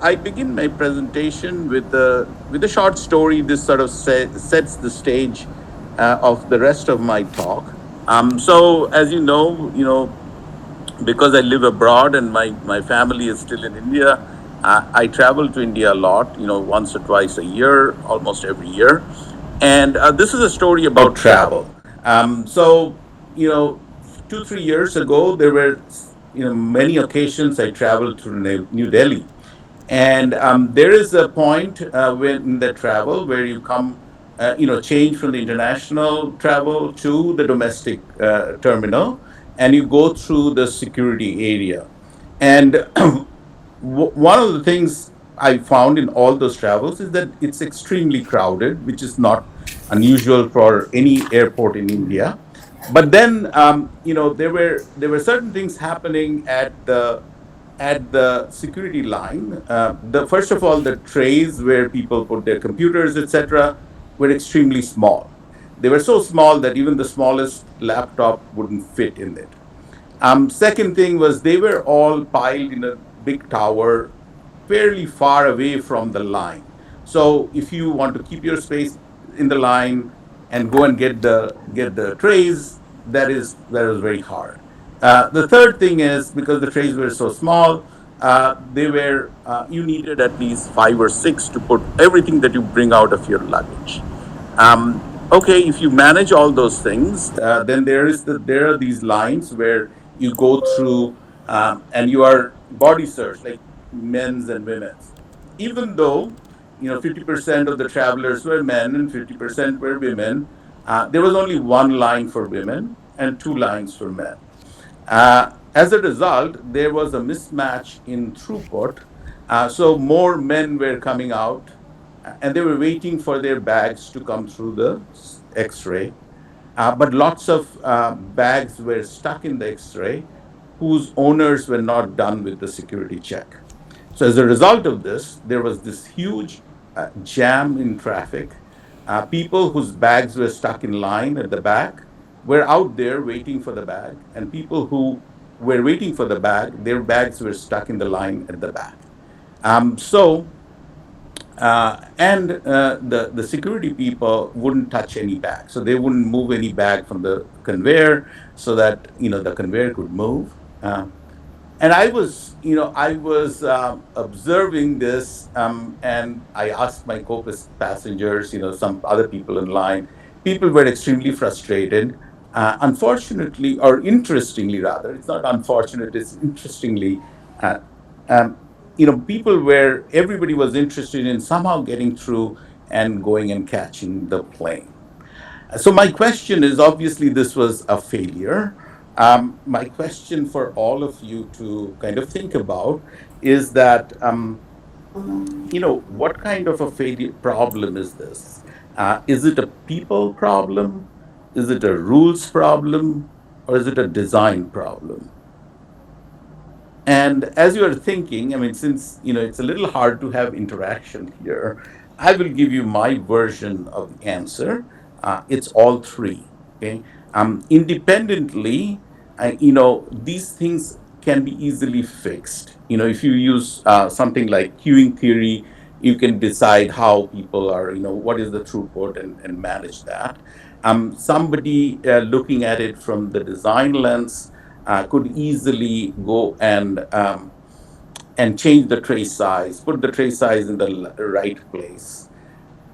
I begin my presentation with a short story. This sort of sets the stage of the rest of my talk. So, as you know, because I live abroad and my family is still in India, I travel to India a lot. Once or twice a year, almost every year. And this is a story about travel. So, you know, 2 3 years ago, there were many occasions I traveled to New Delhi. And there is a point when in the travel where you come, change from the international travel to the domestic terminal, and you go through the security area. And one of the things I found in all those travels is that it's extremely crowded, which is not unusual for any airport in India. But then, there were certain things happening at the security line. The first of all, the trays where people put their computers, etc., were extremely small. They were so small that even the smallest laptop wouldn't fit in it. Second thing was they were all piled in a big tower, fairly far away from the line. So if you want to keep your space in the line and go and get the trays, that is very hard. The third thing is because the trays were so small, they were you needed at least five or six to put everything that you bring out of your luggage. Okay, if you manage all those things, then there are these lines where you go through, and you are body searched, like men's and women's. Even though 50% of the travelers were men and 50% were women, there was only one line for women and two lines for men. As a result, there was a mismatch in throughput. So more men were coming out, and they were waiting for their bags to come through the X-ray. But lots of bags were stuck in the X-ray, whose owners were not done with the security check. So as a result of this, there was this huge jam in traffic. People whose bags were stuck in line at the back were out there waiting for the bag, and people who were waiting for the bag, their bags were stuck in the line at the back. So and the security people wouldn't touch any bag, so they wouldn't move any bag from the conveyor so that the conveyor could move. And I was observing this, and I asked my co-passengers, some other people in line. People were extremely frustrated. Unfortunately, or interestingly, rather, it's not unfortunate. It's interestingly, uh, um, people were everybody was interested in somehow getting through and going and catching the plane. So my question is, obviously this was a failure. My question for all of you to kind of think about is that, what kind of a failure problem is this? Is it a people problem? Is it a rules problem? Or is it a design problem? And as you are thinking, I mean, since it's a little hard to have interaction here, I will give you my version of the answer. It's all three. Okay, independently, these things can be easily fixed. If you use something like queuing theory, you can decide how people are. What is the throughput and manage that. Somebody looking at it from the design lens could easily go and change the tray size, put the tray size in the right place.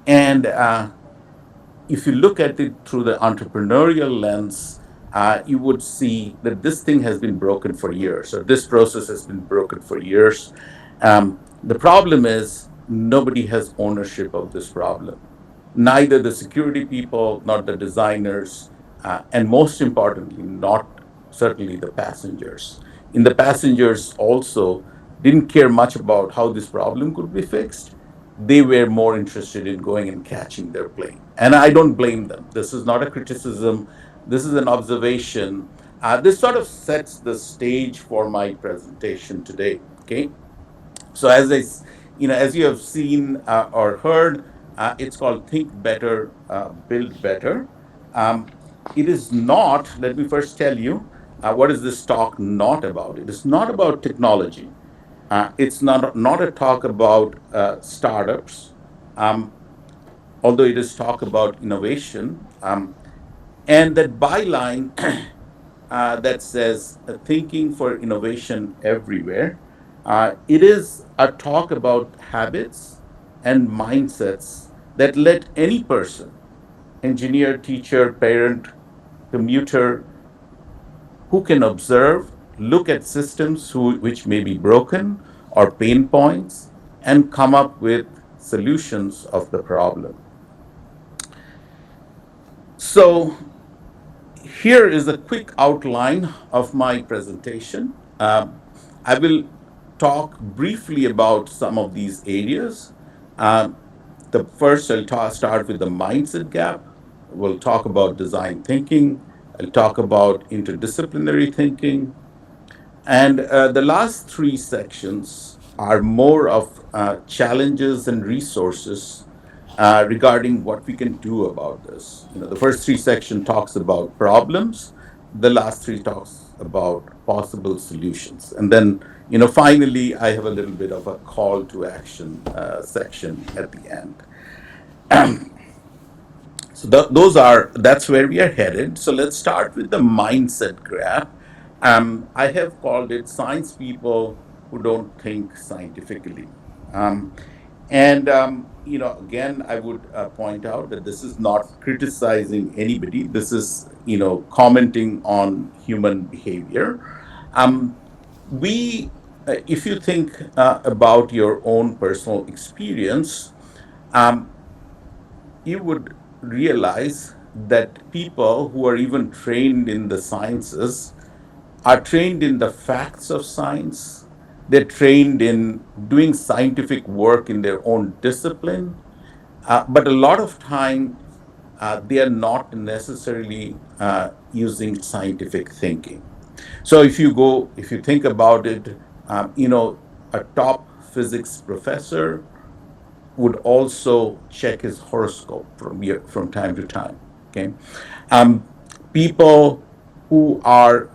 And if you look at it through the entrepreneurial lens, you would see that this thing has been broken for years, or this process has been broken for years. The problem is nobody has ownership of this problem. Neither the security people, nor the designers, and most importantly, not certainly the passengers. And the passengers also didn't care much about how this problem could be fixed. they were more interested in going and catching their plane. And I don't blame them. This is not a criticism, this is an observation. This sort of sets the stage for my presentation today. Okay. So as you have seen or heard, it's called Think Better, Build Better. Um, it is not. Let me first tell you what is this talk not about. It is not about technology. It's not a talk about startups, um, although it is talk about innovation. And that byline that says thinking for innovation everywhere. It is a talk about habits and mindsets that let any person, engineer, teacher, parent, commuter, who can observe, look at systems which may be broken or pain points, and come up with solutions of the problem. So, here is a quick outline of my presentation. I will talk briefly about some of these areas. Um, the first, start with the mindset gap. We'll talk about design thinking. I'll talk about interdisciplinary thinking. And the last three sections are more of challenges and resources regarding what we can do about this. The first three section talks about problems. The last three talks about possible solutions. And then, finally, I have a little bit of a call to action section at the end. So that's where we are headed. So let's start with the mindset graph. I have called it science people who don't think scientifically. Um, again, I would point out that this is not criticizing anybody. This is, commenting on human behavior. Um, if you think about your own personal experience, um, you would realize that people who are even trained in the sciences are trained in the facts of science. They're trained in doing scientific work in their own discipline, but a lot of time they are not necessarily using scientific thinking. So if you think about it, a top physics professor would also check his horoscope from time to time. Okay, um, people who are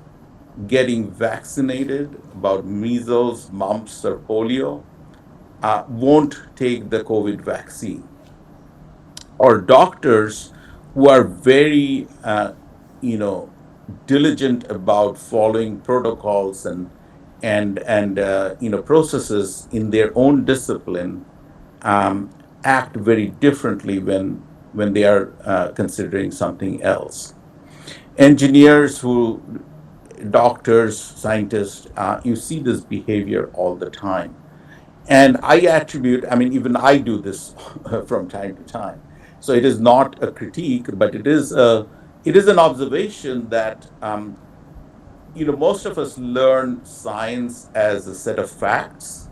getting vaccinated about measles, mumps, or polio won't take the COVID vaccine. Or doctors who are very, you know, diligent about following protocols and processes in their own discipline um, act very differently when they are considering something else. Engineers who doctors, scientists, you see this behavior all the time. And even I do this from time to time. So it is not a critique, but it is an observation that, most of us learn science as a set of facts.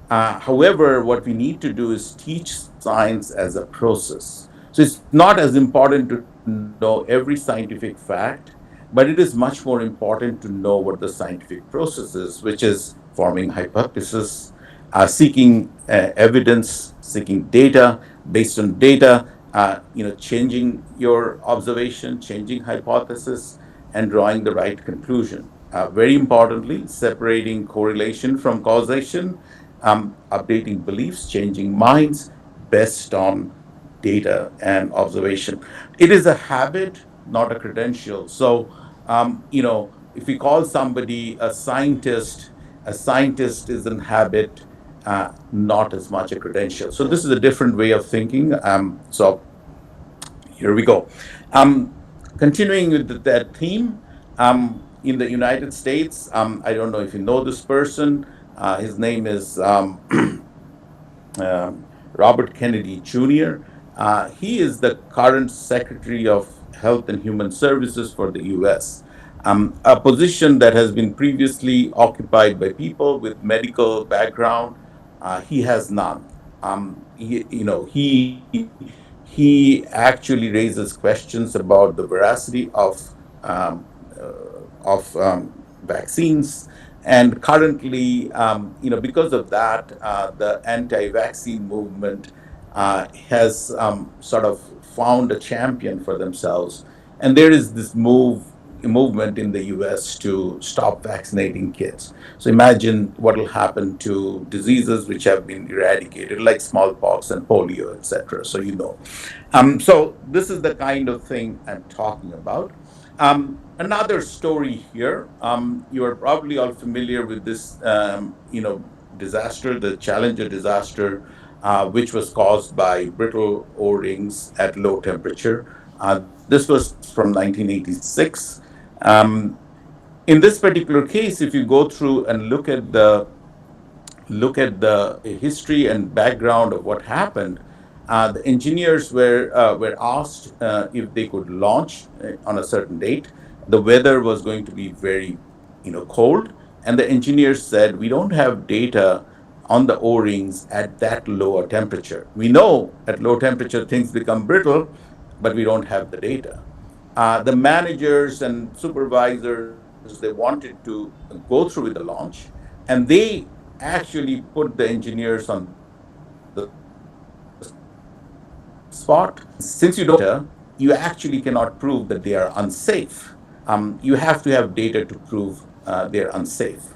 However, what we need to do is teach science as a process. So it's not as important to know every scientific fact, but it is much more important to know what the scientific process is, which is forming hypothesis, seeking evidence, seeking data, based on data, changing your observation, changing hypothesis, and drawing the right conclusion. Very importantly, separating correlation from causation, updating beliefs, changing minds based on data and observation. It is a habit, not a credential. So, if we call somebody a scientist is an habit, not as much a credential. So, this is a different way of thinking. So, here we go. Um, Continuing with that theme, in the United States, I don't know if you know this person. His name is Robert Kennedy Jr. He is the current Secretary of Health and Human Services for the US, a position that has been previously occupied by people with medical background. He has none. He actually raises questions about the veracity um, of vaccines. And currently, because of that, the anti-vaccine movement has sort of found a champion for themselves. And there is this movement in the US to stop vaccinating kids. So imagine what will happen to diseases which have been eradicated, like smallpox and polio, etc. So so this is the kind of thing I'm talking about. Another story here. You are probably all familiar with this, disaster, the Challenger disaster, which was caused by brittle O-rings at low temperature. This was from 1986. Um, in this particular case, if you go through and look at the history and background of what happened, the engineers were asked if they could launch on a certain date. The weather was going to be very, cold, and the engineers said, "We don't have data on the O-rings at that lower temperature. We know at low temperature things become brittle, but we don't have the data." The managers and supervisors, they wanted to go through with the launch, and they actually put the engineers on the spot. Since you don't have data, you actually cannot prove that they are unsafe. You have to have data to prove they're unsafe.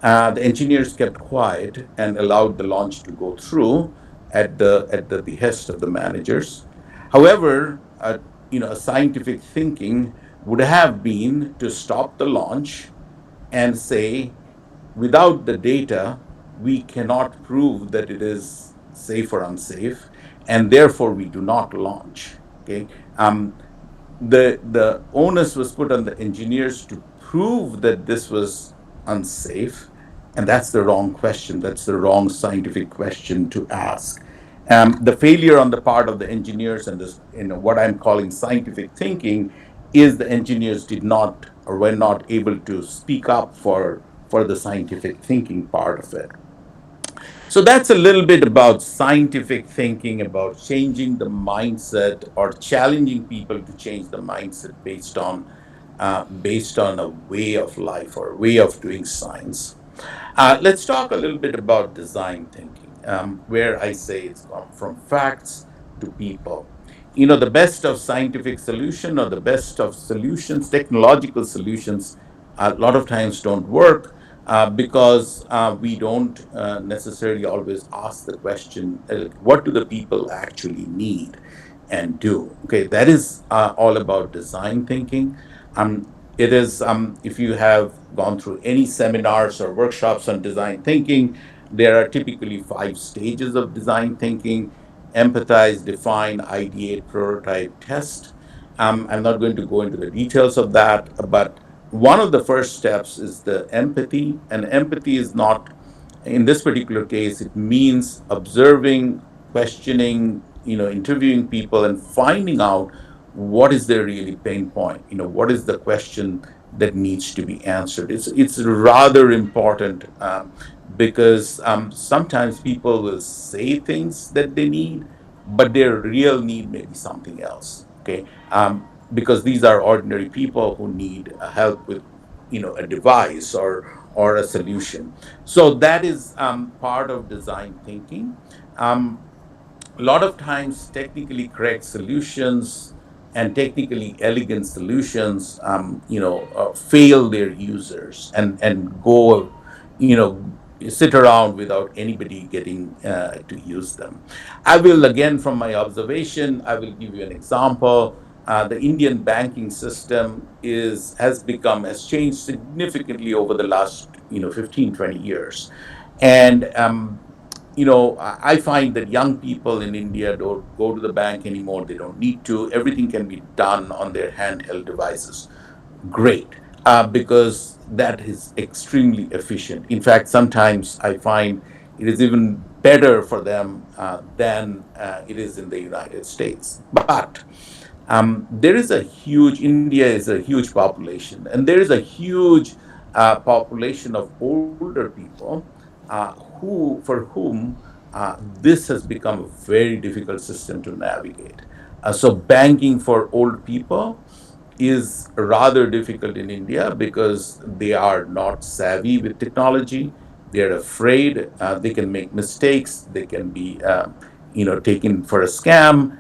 The engineers kept quiet and allowed the launch to go through at the behest of the managers. However, a scientific thinking would have been to stop the launch and say, without the data, we cannot prove that it is safe or unsafe, and therefore we do not launch. Okay, the onus was put on the engineers to prove that this was unsafe, and that's the wrong question. That's the wrong scientific question to ask. The failure on the part of the engineers and this, what I'm calling scientific thinking, is the engineers did not or were not able to speak up for the scientific thinking part of it. So that's a little bit about scientific thinking, about changing the mindset or challenging people to change the mindset based on a way of life or a way of doing science. Let's talk a little bit about design thinking, where I say it's gone from facts to people. The best of scientific solution or the best of solutions, technological solutions, a lot of times don't work because we don't necessarily always ask the question, what do the people actually need and do? Okay, that is all about design thinking. It is, if you have gone through any seminars or workshops on design thinking, there are typically 5 stages of design thinking: empathize, define, ideate, prototype, test. I'm not going to go into the details of that, but one of the first steps is the empathy. And empathy is not, in this particular case, it means observing, questioning, interviewing people and finding out what is their really pain point. What is the question that needs to be answered. It's rather important, because sometimes people will say things that they need, but their real need may be something else. Okay, because these are ordinary people who need help with, a device or a solution. So that is part of design thinking. Um, a lot of times, technically correct solutions and technically elegant solutions, fail their users and go, sit around without anybody getting to use them. I will, again, from my observation, I will give you an example. The Indian banking system has changed significantly over the last 15, 20 years. And I find that young people in India don't go to the bank anymore. They don't need to. Everything can be done on their handheld devices. Great, because that is extremely efficient. In fact, sometimes I find it is even better for them than it is in the United States. But India is a huge population, and there is a huge population of older people for whom this has become a very difficult system to navigate. So banking for old people is rather difficult in India because they are not savvy with technology. They're afraid they can make mistakes. They can be, taken for a scam.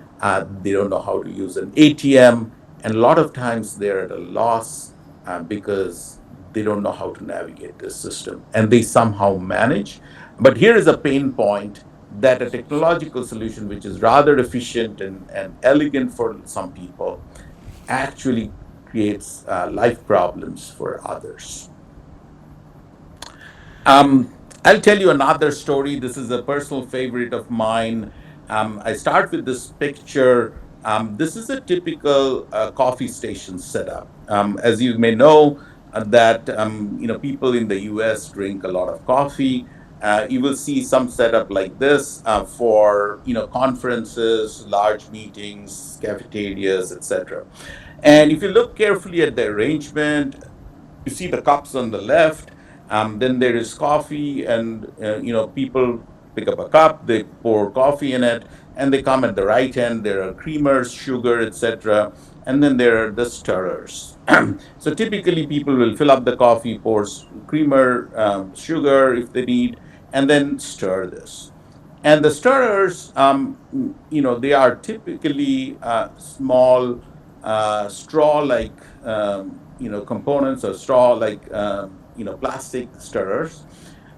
They don't know how to use an ATM, and a lot of times they're at a loss because they don't know how to navigate this system, and they somehow manage. But here is a pain point that a technological solution, which is rather efficient and elegant for some people, actually creates life problems for others. I'll tell you another story. This is a personal favorite of mine. I start with this picture. This is a typical coffee station setup. As you may know, that people in the U.S. drink a lot of coffee. You will see some setup like this for conferences, large meetings, cafeterias, etc. And if you look carefully at the arrangement, you see the cups on the left. Then there is coffee, and people pick up a cup, they pour coffee in it, and they come at the right end. There are creamers, sugar, etc., and then there are the stirrers. So typically, people will fill up the coffee, pour creamer, sugar if they need, and then stir this. And the stirrers, they are typically small straw-like, components, or straw-like, plastic stirrers.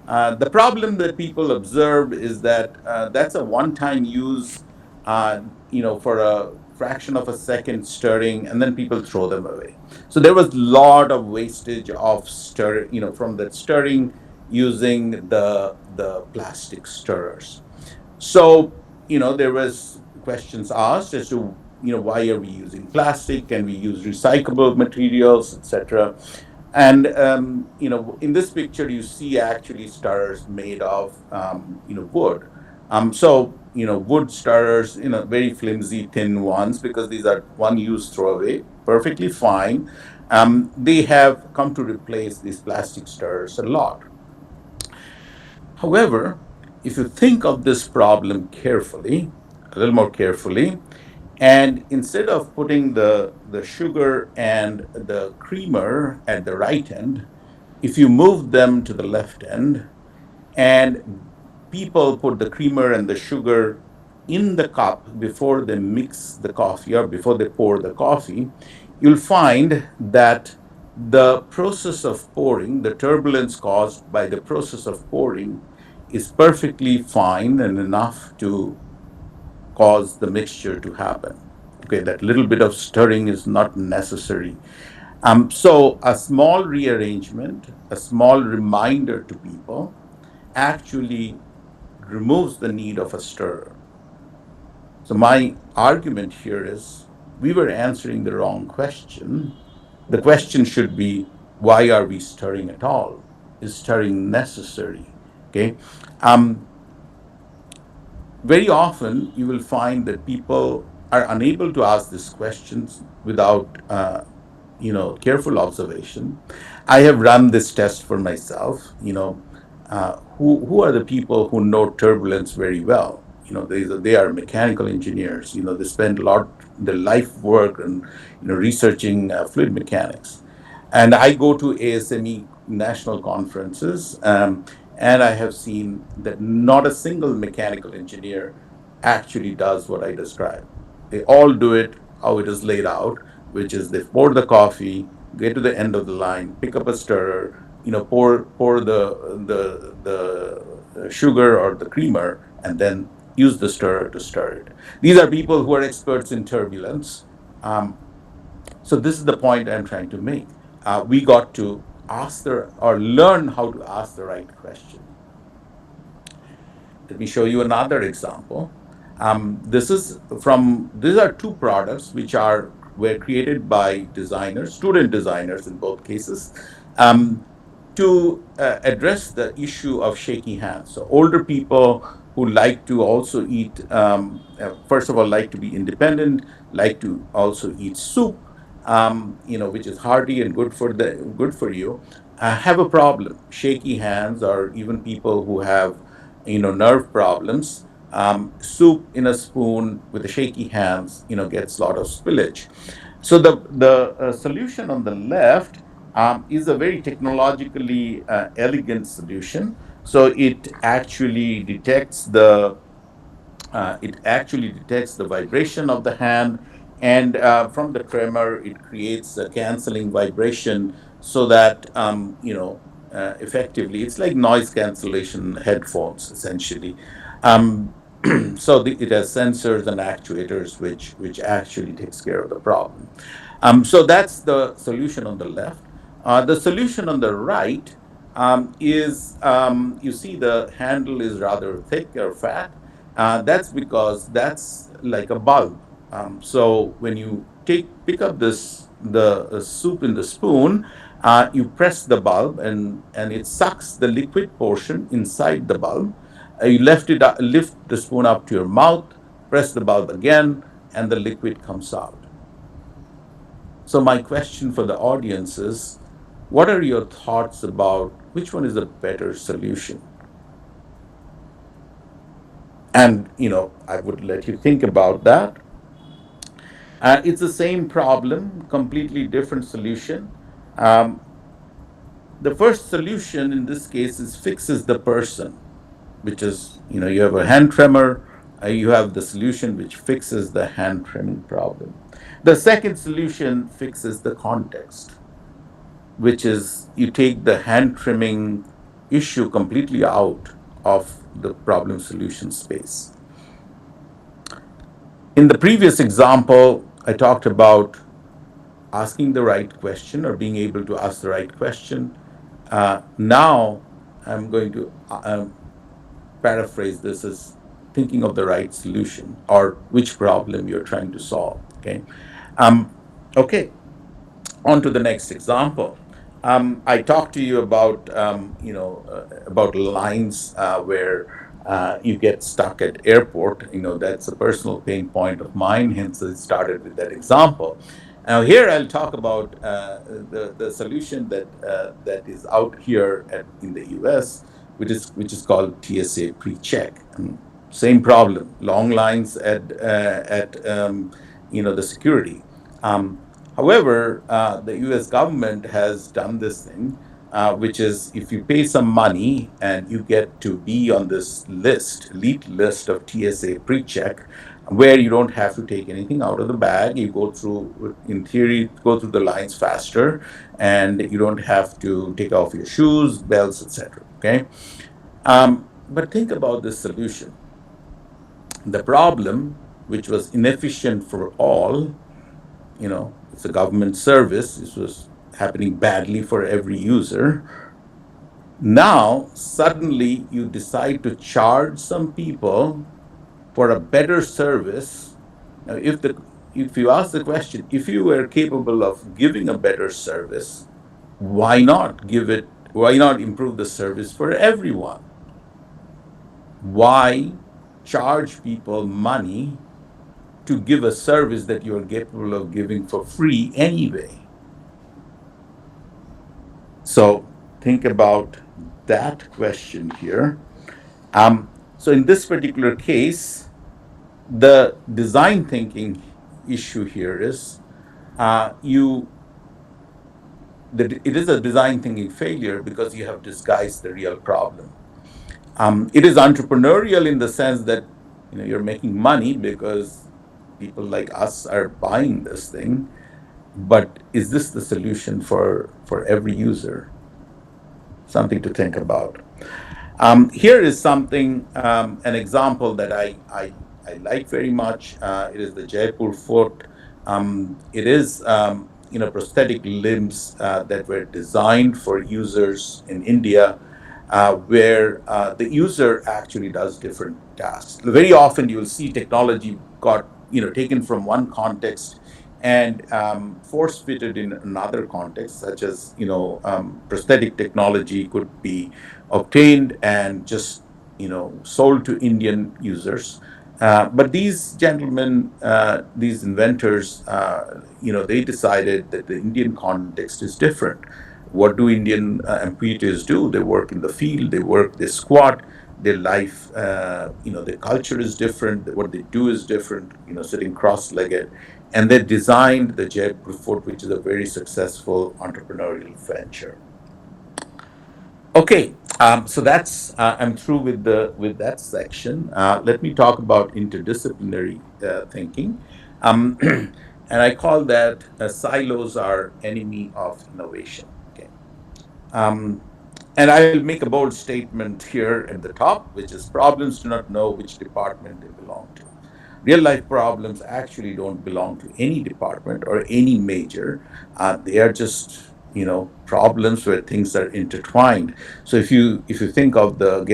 The problem that people observed is that that's a one-time use, for a fraction of a second stirring, and then people throw them away. So there was a lot of wastage of from that stirring using the plastic stirrers. So, there was questions asked as to, why are we using plastic? Can we use recyclable materials, etc.? And in this picture, you see actually stirrers made of wood. Wood stirrers, very flimsy, thin ones, because these are one-use throwaway, perfectly fine. They have come to replace these plastic stirrers a lot. However, if you think of this problem carefully, a little more carefully, and instead of putting the sugar and the creamer at the right end, if you move them to the left end, and people put the creamer and the sugar in the cup before they mix the coffee or before they pour the coffee, you'll find that the process of pouring, the turbulence caused by the process of pouring, is perfectly fine and enough to cause the mixture to happen. Okay, that little bit of stirring is not necessary. So a small rearrangement, a small reminder to people actually removes the need of a stirrer. So my argument here is we were answering the wrong question. The question should be, why are we stirring at all? Is stirring necessary? Okay. Very often you will find that people are unable to ask these questions without careful observation. I have run this test for myself. Who are the people who know turbulence very well? They are mechanical engineers. They spend a lot their life work and researching fluid mechanics. And I go to ASME national conferences, and I have seen that not a single mechanical engineer actually does what I described. They all do it how it is laid out, which is they pour the coffee, get to the end of the line, pick up a stirrer, pour the sugar or the creamer, and then use the stirrer to stir it. These are people who are experts in turbulence. So this is the point I'm trying to make. We got to learn how to ask the right question. Let me show you another example. These are two products which were created by designers, student designers in both cases, to address the issue of shaky hands. So older people who like to also eat, first of all, like to be independent, like to also eat soup, which is hearty and good for you, have a problem. Shaky hands, or even people who have nerve problems, soup in a spoon with the shaky hands, gets a lot of spillage. So the solution on the left is a very technologically elegant solution. So it actually detects the vibration of the hand, and from the tremor, it creates a canceling vibration so that, effectively, it's like noise cancellation headphones, essentially. Um, it has sensors and actuators which actually takes care of the problem. So that's the solution on the left. The solution on the right is, you see, the handle is rather thick or fat. That's because that's like a bulb. So when you pick up the soup in the spoon, you press the bulb, and it sucks the liquid portion inside the bulb. You lift the spoon up to your mouth, press the bulb again, and the liquid comes out. So my question for the audience is, what are your thoughts about which one is a better solution? And I would let you think about that. It's the same problem, completely different solution. Um, the first solution in this case is fixes the person, which is, you have a hand tremor, you have the solution which fixes the hand treming problem. The second solution fixes the context, which is you take the hand trimming issue completely out of the problem solution space. In the previous example, I talked about asking the right question or being able to ask the right question. Now, I'm going to paraphrase this as thinking of the right solution or which problem you're trying to solve. Okay. Um, okay. On to the next example. I talked to you about about lines where you get stuck at airport. That's a personal pain point of mine. Hence, I started with that example. Now here I'll talk about the solution that is out here in the U.S., which is called TSA pre-check. Same problem, long lines at the security. Um, However, the US government has done this thing, which is if you pay some money and you get to be on this elite list of TSA pre-check, where you don't have to take anything out of the bag. You go through, in theory, go through the lines faster, and you don't have to take off your shoes, belts, etc. Okay, but think about this solution. The problem, which was inefficient for all, it's a government service. This was happening badly for every user. Now, suddenly, you decide to charge some people for a better service. Now, if you ask the question, if you were capable of giving a better service, why not give it? Why not improve the service for everyone? Why charge people money to give a service that you are capable of giving for free anyway? So think about that question here. So in this particular case, the design thinking issue here is it is a design thinking failure because you have disguised the real problem. It is entrepreneurial in the sense that you're making money because people like us are buying this thing. But is this the solution for every user? Something to think about. Here is something, an example that I like very much. It is the Jaipur fort. It is, prosthetic limbs that were designed for users in India, where the user actually does different tasks. Very often you'll see technology got, taken from one context and force fitted in another context, such as prosthetic technology could be obtained and just sold to Indian users. But these gentlemen, these inventors, they decided that the Indian context is different. What do Indian amputees do? They work in the field, they squat, their life, their culture is different, what they do is different, sitting cross-legged, and they designed the Jaipur Fort, which is a very successful entrepreneurial venture. Okay, so that's I'm through with that section. Let me talk about interdisciplinary thinking, um, and I call that silos are enemy of innovation. Okay, um, and I will make a bold statement here at the top, which is problems do not know which department they belong to. Real life problems actually don't belong to any department or any major. They are just problems where things are intertwined. So if you think of the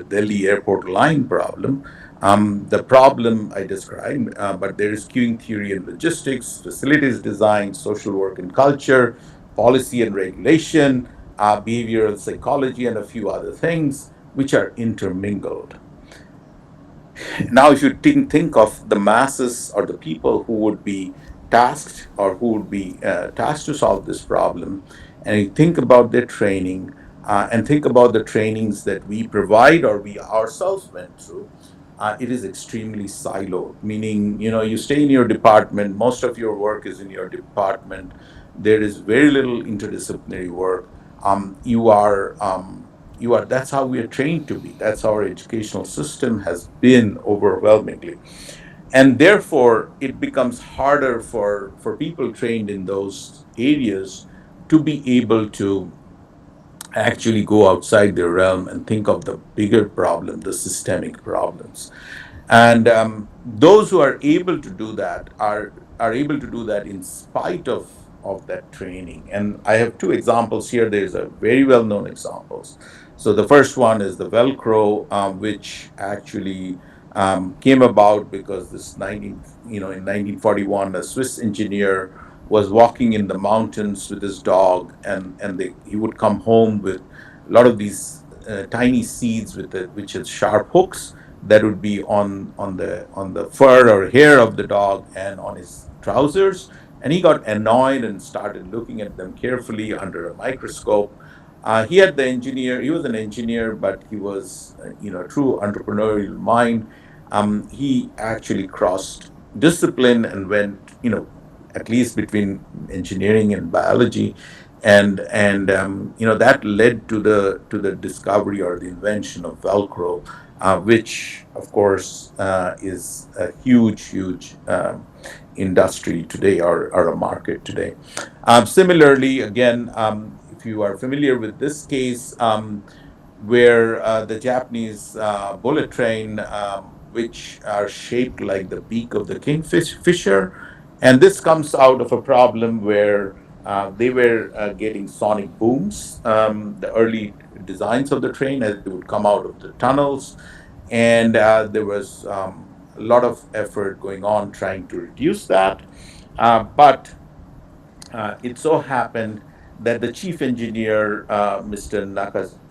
Delhi airport line problem, the problem I described, but there is queuing theory and logistics, facilities design, social work and culture, policy and regulation, behavioral psychology, and a few other things which are intermingled. Now, if you think of the masses or the people who would be tasked or who would be tasked to solve this problem, and you think about their training and think about the trainings that we provide or we ourselves went through, it is extremely siloed. Meaning, you stay in your department, most of your work is in your department. There is very little interdisciplinary work. You are that's how we are trained to be. That's how our educational system has been overwhelmingly, and therefore it becomes harder for people trained in those areas to be able to actually go outside their realm and think of the bigger problem, the systemic problems. And those who are able to do that are able to do that in spite of that training. And I have two examples here. There's a very well known examples. So the first one is the Velcro, which actually came about because in 1941, a Swiss engineer was walking in the mountains with his dog, and he would come home with a lot of these tiny seeds which had sharp hooks that would be on the fur or hair of the dog and on his trousers. And he got annoyed and started looking at them carefully under a microscope. He was an engineer, but he was, a true entrepreneurial mind. He actually crossed discipline and went, at least between engineering and biology, and that led to the discovery or the invention of Velcro, which of course is a huge industry today, or a market today. Similarly, again, if you are familiar with this case, where the Japanese bullet train, which are shaped like the beak of the kingfisher, and this comes out of a problem where they were getting sonic booms, the early designs of the train as they would come out of the tunnels, and there was a lot of effort going on trying to reduce that, but it so happened that the chief engineer, Mr.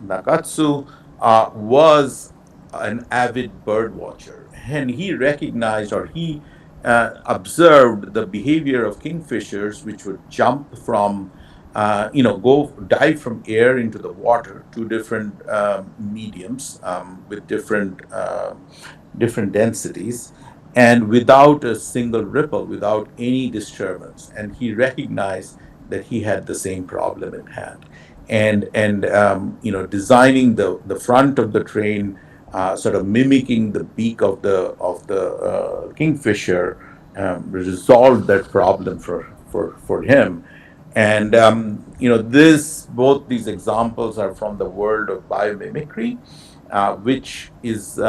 Nakatsu, was an avid bird watcher, and he recognized, or he observed the behavior of kingfishers, which would jump from, go dive from air into the water to different mediums with different densities, and without a single ripple, without any disturbance. And he recognized that he had the same problem at hand. And designing the front of the train, sort of mimicking the beak of the kingfisher, resolved that problem for him. And this both these examples are from the world of biomimicry, which is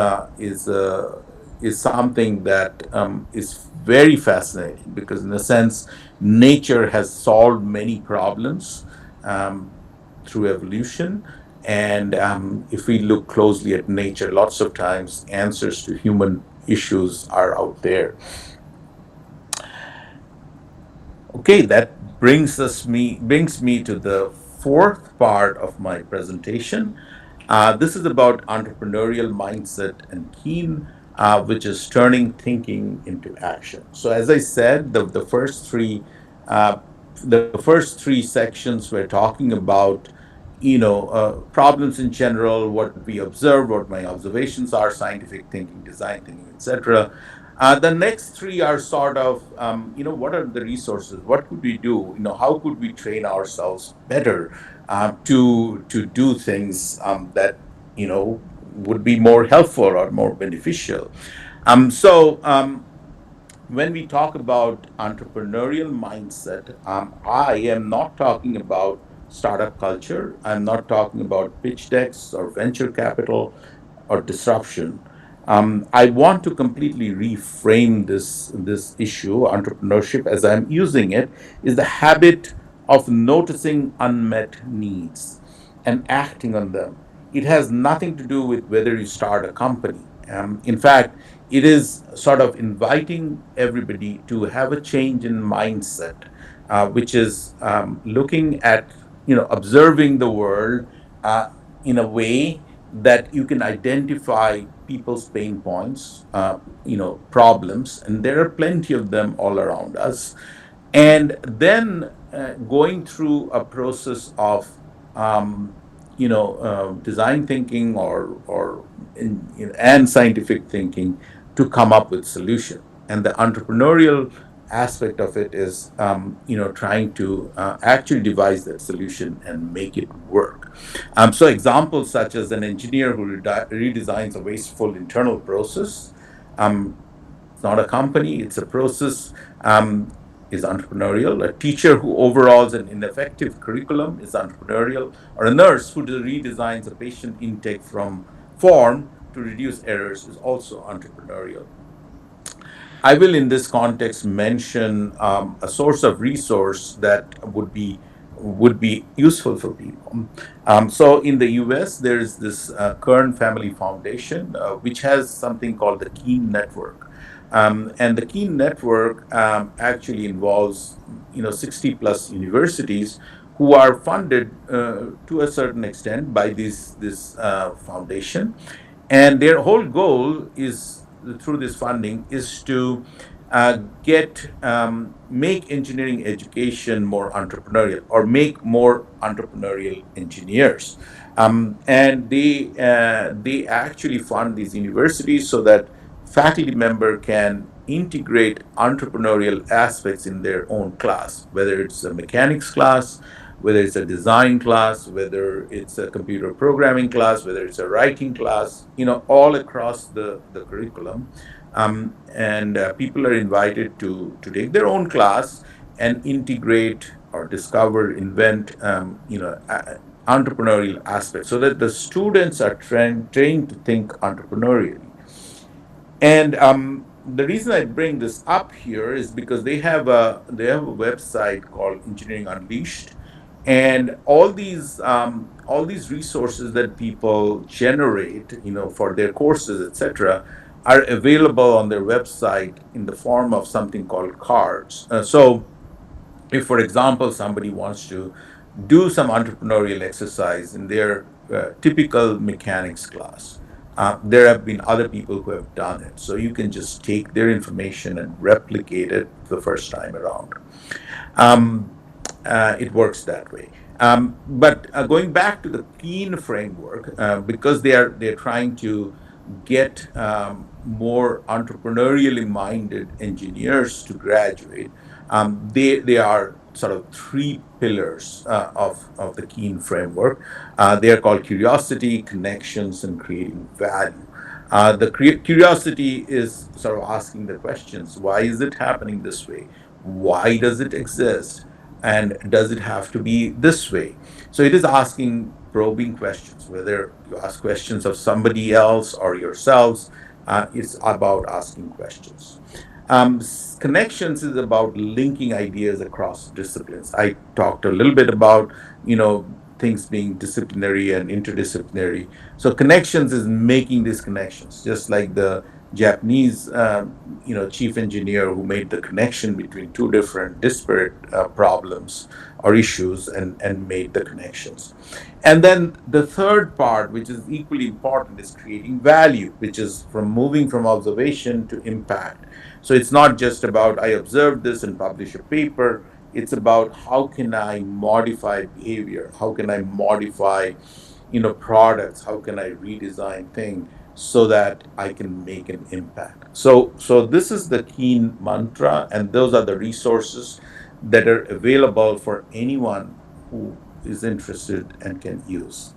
something that is very fascinating, because in a sense nature has solved many problems um, through evolution. And if we look closely at nature, lots of times answers to human issues are out there. Okay, that brings me to the fourth part of my presentation. This is about entrepreneurial mindset and keen, which is turning thinking into action. So, as I said, uh, the first three sections we're talking about, problems in general, what we observe, what my observations are, scientific thinking, design thinking, etc. The next three are sort of, what are the resources? What could we do? How could we train ourselves better to do things that would be more helpful or more beneficial? So when we talk about entrepreneurial mindset, I am not talking about startup culture. I'm not talking about pitch decks or venture capital or disruption. I want to completely reframe this issue, entrepreneurship, as I'm using it, is the habit of noticing unmet needs and acting on them. It has nothing to do with whether you start a company. In fact, it is sort of inviting everybody to have a change in mindset, which is looking at, observing the world in a way that you can identify people's pain points, problems, and there are plenty of them all around us. And then going through a process of design thinking and scientific thinking to come up with solution. And the entrepreneurial aspect of it is trying to actually devise that solution and make it work. So examples such as an engineer who redesigns a wasteful internal process, it's not a company, it's a process, is entrepreneurial. A teacher who overhauls an ineffective curriculum is entrepreneurial. Or a nurse who redesigns a patient intake from form to reduce errors is also entrepreneurial. I will, in this context, mention a source of resource that would be useful for people. So, in the U.S., there is this Kern Family Foundation, which has something called the Keen Network, and the Keen Network actually involves 60 plus universities who are funded to a certain extent by this foundation, and their whole goal is through this funding is to get make engineering education more entrepreneurial or make more entrepreneurial engineers, and they actually fund these universities so that faculty member can integrate entrepreneurial aspects in their own class, whether it's a mechanics class, whether it's a design class, whether it's a computer programming class, whether it's a writing class, all across the curriculum. And people are invited to take their own class and integrate or discover, invent, entrepreneurial aspects so that the students are trained to think entrepreneurially. And the reason I bring this up here is because they have a website called Engineering Unleashed, and all these resources that people generate, for their courses, etc., are available on their website in the form of something called cards. So if, for example, somebody wants to do some entrepreneurial exercise in their typical mechanics class, there have been other people who have done it. So you can just take their information and replicate it the first time around. Um, it works that way. But going back to the Keen framework, because they're trying to get more entrepreneurially minded engineers to graduate, they are sort of three pillars of the Keen framework. They are called curiosity, connections, and creating value. The curiosity is sort of asking the questions: why is it happening this way? Why does it exist? And does it have to be this way? So it is asking probing questions, whether you ask questions of somebody else or yourselves. It's about asking questions. Connections is about linking ideas across disciplines. I talked a little bit about, things being disciplinary and interdisciplinary. So connections is making these connections, just like the Japanese, chief engineer who made the connection between two different disparate problems or issues and made the connections. And then the third part, which is equally important, is creating value, which is from moving from observation to impact. So it's not just about I observed this and publish a paper. It's about how can I modify behavior? How can I modify, products? How can I redesign things so that I can make an impact? So this is the key mantra, and those are the resources that are available for anyone who is interested and can use.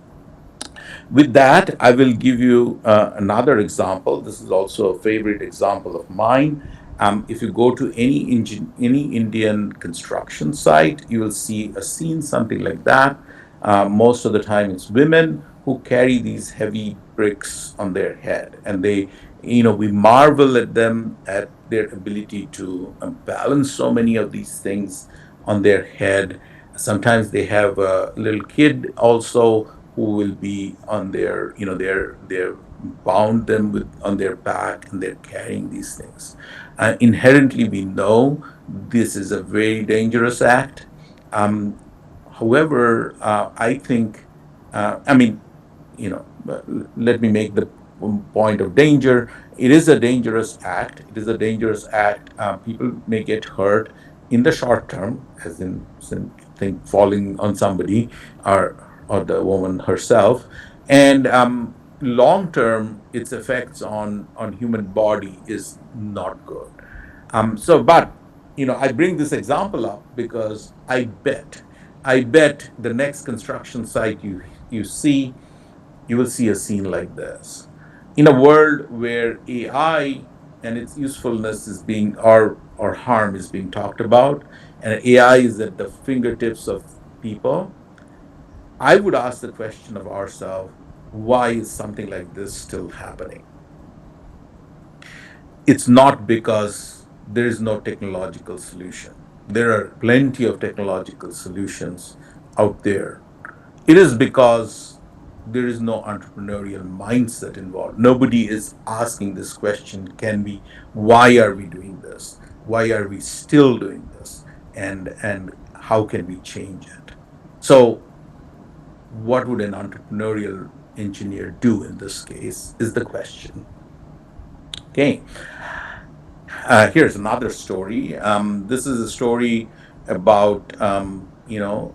With that, I will give you another example. This is also a favorite example of mine. If you go to any Indian construction site, you will see a scene something like that. Most of the time, it's women who carry these heavy bricks on their head, and we marvel at them at their ability to balance so many of these things on their head. Sometimes they have a little kid also who will be on their, they're bound them with on their back, and they're carrying these things. Inherently, we know this is a very dangerous act. Um, However, I think, I mean, let me make the point of danger. It is a dangerous act. It is a dangerous act. People may get hurt in the short term, as in, think falling on somebody, or the woman herself, and long term, its effects on human body is not good. But I bring this example up because I bet the next construction site you see, you will see a scene like this. In a world where AI and its usefulness is being, or harm is being talked about, and AI is at the fingertips of people, I would ask the question of ourselves: why is something like this still happening? It's not because there is no technological solution. There are plenty of technological solutions out there. It is because there is no entrepreneurial mindset involved. Nobody is asking this question: why are we doing this? Why are we still doing this? And how can we change it? So, what would an entrepreneurial engineer do in this case is the question. Okay. Here's another story. This is a story about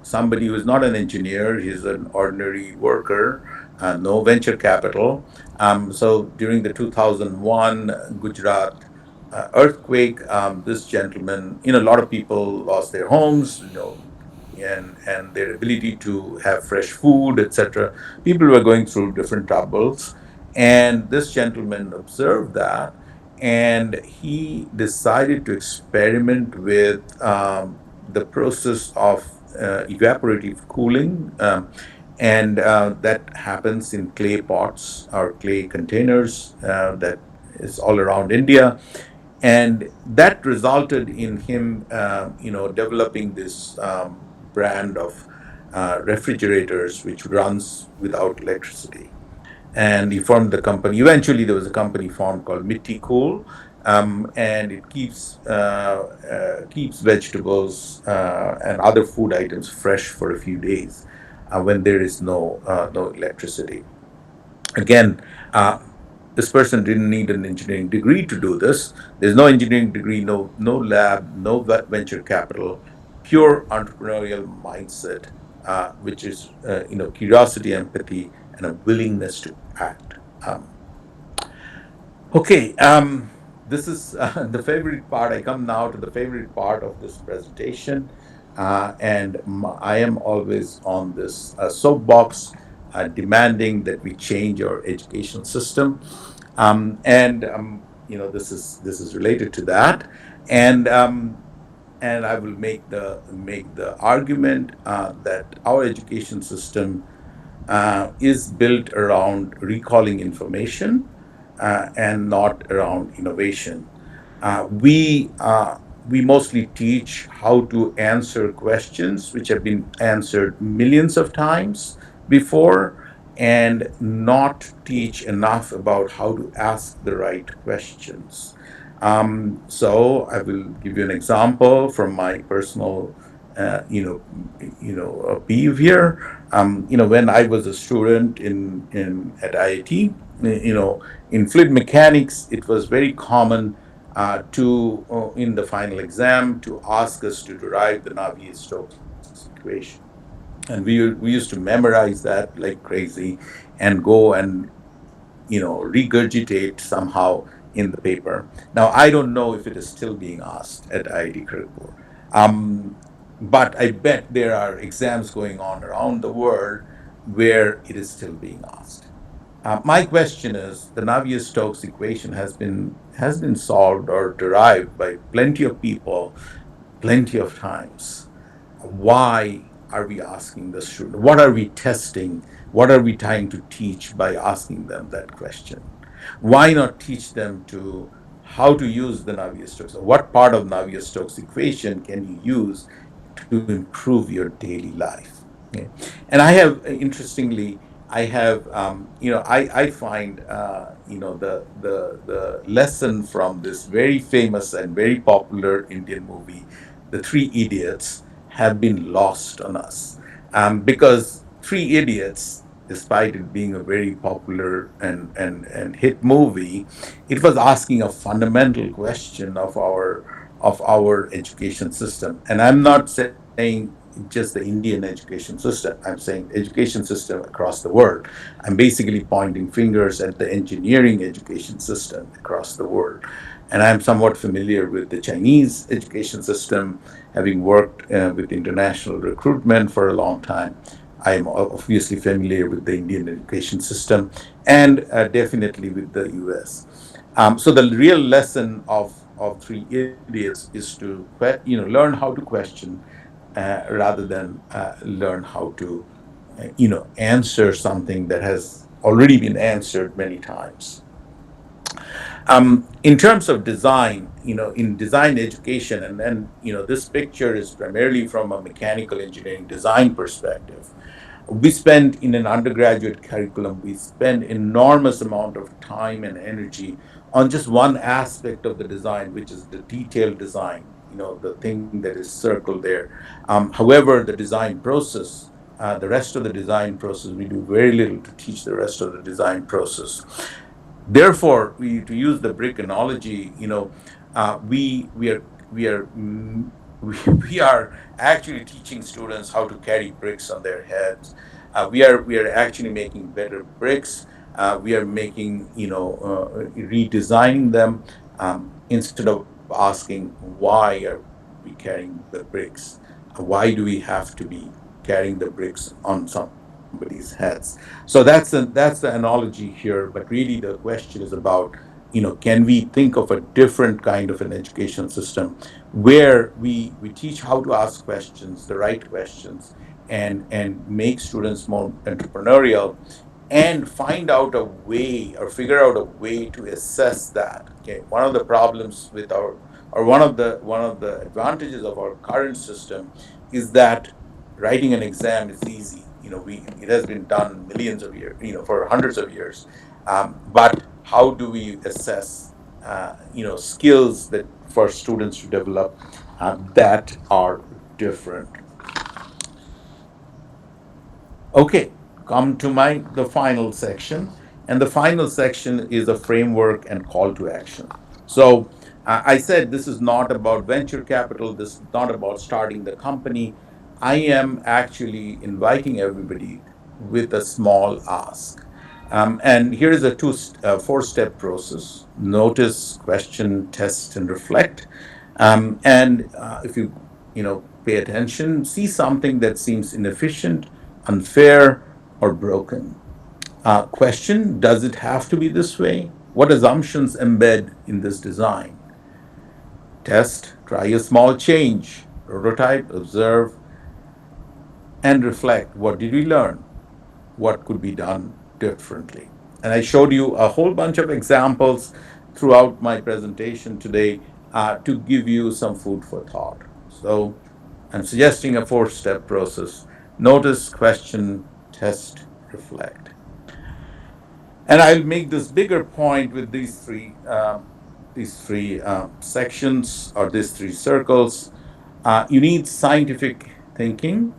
somebody who is not an engineer. He's an ordinary worker, no venture capital. So during the 2001 Gujarat earthquake, this gentleman, a lot of people lost their homes, and their ability to have fresh food, etc. People were going through different troubles, and this gentleman observed that, and he decided to experiment with the process of evaporative cooling, and that happens in clay pots or clay containers that is all around India, and that resulted in him, developing this brand of refrigerators which runs without electricity. And he formed the company. Eventually, there was a company formed called Mitti Cool, and it keeps vegetables and other food items fresh for a few days when there is no electricity. Again, this person didn't need an engineering degree to do this. There's no engineering degree, no lab, no venture capital, pure entrepreneurial mindset, which is curiosity, empathy, and a willingness to act. Okay, this is the favorite part. I come now to the favorite part of this presentation, and I am always on this soapbox, demanding that we change our education system, and this is related to that, and and I will make the argument that our education system is built around recalling information and not around innovation. We mostly teach how to answer questions which have been answered millions of times before, and not teach enough about how to ask the right questions. So I will give you an example from my personal, peeve here. When I was a student in at IIT, in fluid mechanics, it was very common in the final exam to ask us to derive the Navier-Stokes equation. And we used to memorize that like crazy and go and regurgitate somehow in the paper. Now I don't know if it is still being asked at IIT Kharagpur, um, but I bet there are exams going on around the world where it is still being asked. My question is: the Navier-Stokes equation has been solved or derived by plenty of people, plenty of times. Why are we asking the student? What are we testing? What are we trying to teach by asking them that question? Why not teach them to how to use the Navier-Stokes? What part of Navier-Stokes equation can you use to improve your daily life? Okay. And I have, interestingly, I have, I find, the lesson from this very famous and very popular Indian movie, The Three Idiots, have been lost on us. Because Three Idiots, despite it being a very popular and hit movie, it was asking a fundamental question of our education system. And I'm not saying just the Indian education system. I'm saying education system across the world. I'm basically pointing fingers at the engineering education system across the world. And I'm somewhat familiar with the Chinese education system, having worked with international recruitment for a long time. I'm obviously familiar with the Indian education system and definitely with the US. So the real lesson of Three Idiots is to learn how to question rather than learn how to answer something that has already been answered many times. In terms of design, in design education, and then, this picture is primarily from a mechanical engineering design perspective. We spend in an undergraduate curriculum, we spend enormous amount of time and energy on just one aspect of the design, which is the detailed design, the thing that is circled there. However, the design process, the rest of the design process, we do very little to teach the rest of the design process. Therefore, to use the brick analogy, we are we are we are actually teaching students how to carry bricks on their heads. We are actually making better bricks. We are making redesigning them, instead of asking why are we carrying the bricks. Why do we have to be carrying the bricks on somebody's heads? So that's the analogy here. But really, the question is about, can we think of a different kind of an education system where we teach how to ask questions, the right questions, and make students more entrepreneurial, and find out a way or figure out a way to assess that. Okay, one of the problems with our, or one of the advantages of our current system is that writing an exam is easy. It has been done millions of years, for hundreds of years. But how do we assess, skills that for students to develop that are different? Okay, come to the final section, and the final section is a framework and call to action. So I said this is not about venture capital. This is not about starting the company. I am actually inviting everybody with a small ask. And here is a four-step process: notice, question, test, and reflect. And if you pay attention, see something that seems inefficient, unfair, or broken. Question: does it have to be this way? What assumptions embed in this design? Test: try a small change. Prototype, observe, and reflect. What did we learn? What could be done differently? And I showed you a whole bunch of examples throughout my presentation today, to give you some food for thought. So I'm suggesting a four-step process: notice, question, test, reflect. And I'll make this bigger point with these three sections, or these three circles. You need scientific thinking,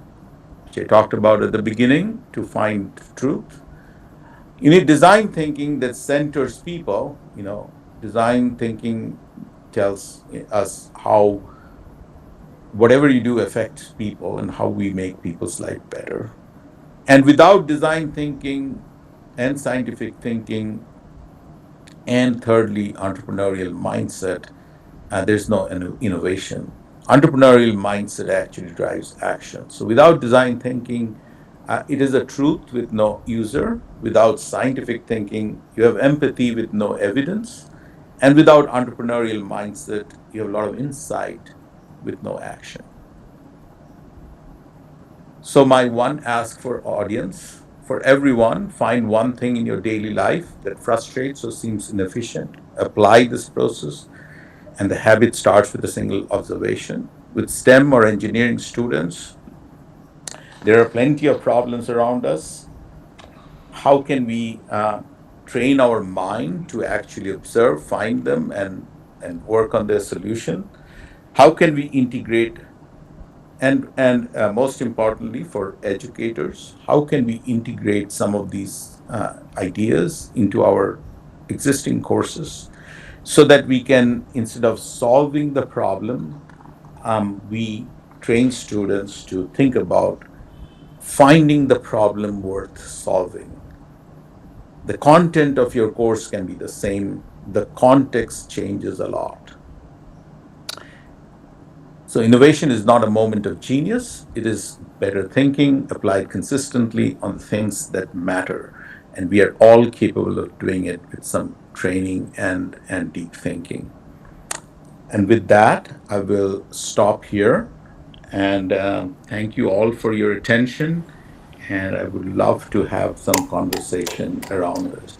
which I talked about at the beginning, to find truth. You need design thinking that centers people. Design thinking tells us how whatever you do affects people and how we make people's life better. And without design thinking and scientific thinking, and thirdly, entrepreneurial mindset, there's no innovation. Entrepreneurial mindset actually drives action. So without design thinking, it is a truth with no user. Without scientific thinking, you have empathy with no evidence. And without entrepreneurial mindset, you have a lot of insight with no action. So my one ask for audience, for everyone, find one thing in your daily life that frustrates or seems inefficient. Apply this process, and the habit starts with a single observation. With STEM or engineering students, there are plenty of problems around us. How can we train our mind to actually observe, find them, and work on their solution? How can we integrate, and most importantly for educators, how can we integrate some of these ideas into our existing courses so that we can, instead of solving the problem, we train students to think about finding the problem worth solving. The content of your course can be the same, the context changes a lot. So, innovation is not a moment of genius, it is better thinking applied consistently on the things that matter. And we are all capable of doing it with some training and deep thinking. And with that, I will stop here. And thank you all for your attention. And I would love to have some conversation around this.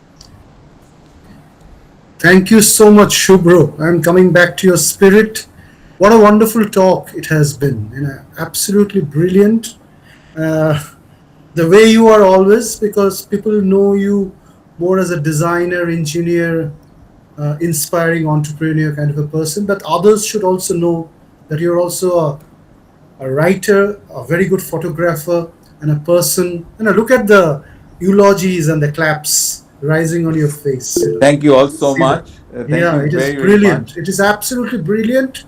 Thank you so much, Shubro. I'm coming back to your spirit. What a wonderful talk it has been. Absolutely brilliant. Uh, the way you are always, because people know you more as a designer, engineer, inspiring entrepreneur kind of a person, but others should also know that you're also a writer, a very good photographer, and a person. Look at the eulogies and the claps rising on your face. Thank you all so See that? much. Thank Yeah, you it is very, very brilliant. much. It is absolutely brilliant.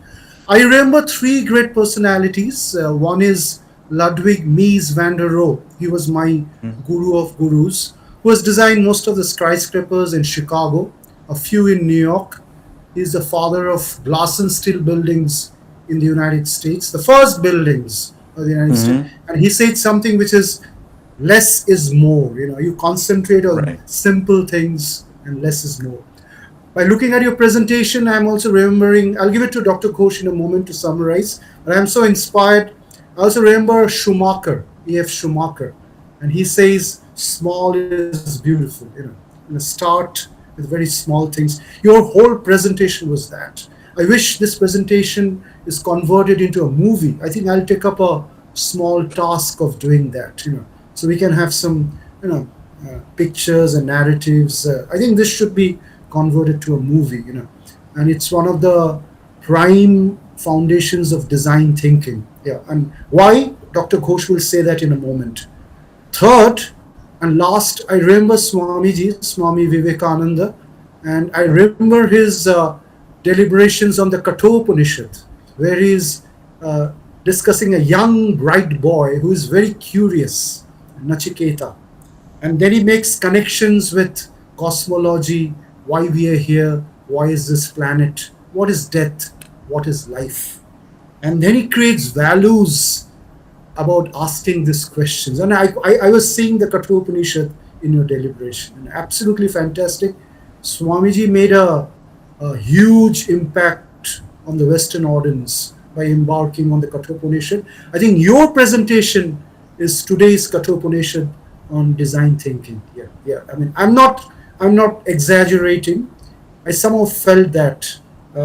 I remember three great personalities. One is Ludwig Mies van der Rohe. He was my guru of gurus, who has designed most of the skyscrapers in Chicago, a few in New York. He's the father of glass and steel buildings in the United States, the first buildings of the United States. Mm-hmm. And he said something which is less is more. You concentrate on Right. simple things and less is more. By looking at your presentation, I'm also remembering, I'll give it to Dr. Ghosh in a moment to summarize, but I'm so inspired. I also remember Schumacher, E.F. Schumacher, and he says, small is beautiful. Start with very small things. Your whole presentation was that. I wish this presentation is converted into a movie. I think I'll take up a small task of doing that, so we can have some, pictures and narratives. I think this should be converted to a movie, and it's one of the prime foundations of design thinking. Yeah, and why? Dr. Ghosh will say that in a moment. Third and last, I remember Swamiji, Swami Vivekananda, and I remember his deliberations on the Kathopanishad, where he's uh, discussing a young bright boy who is very curious, Nachiketa, and then he makes connections with cosmology, why we are here, why is this planet, what is death, what is life. And then he creates values about asking these questions. And I was seeing the Kathopanishad in your deliberation, and absolutely fantastic. Swamiji made a huge impact on the Western audience by embarking on the Kathopanishad. I think your presentation is today's Kathopanishad on design thinking. Yeah, yeah. I mean, I'm not exaggerating. I somehow felt that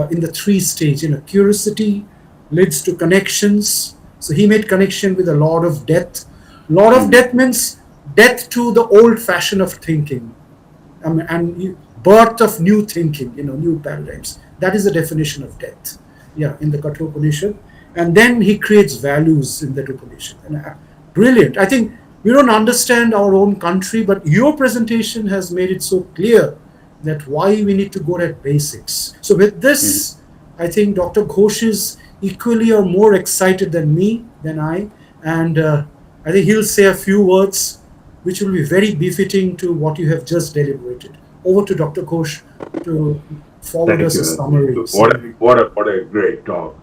in the three stage. Curiosity leads to connections. So he made connection with a lot of depth. Lot of depth means death to the old fashion of thinking, and birth of new thinking, new paradigms. That is the definition of death. Yeah, in the Kathopanishad. And then he creates values in the Upanishad. And brilliant. I think we don't understand our own country, but your presentation has made it so clear that why we need to go at basics. So with this, I think Dr. Ghosh is equally or more excited than me, than I, and I think he'll say a few words which will be very befitting to what you have just deliberated. Over to Dr. Ghosh to forward Thank us a you. What a great talk.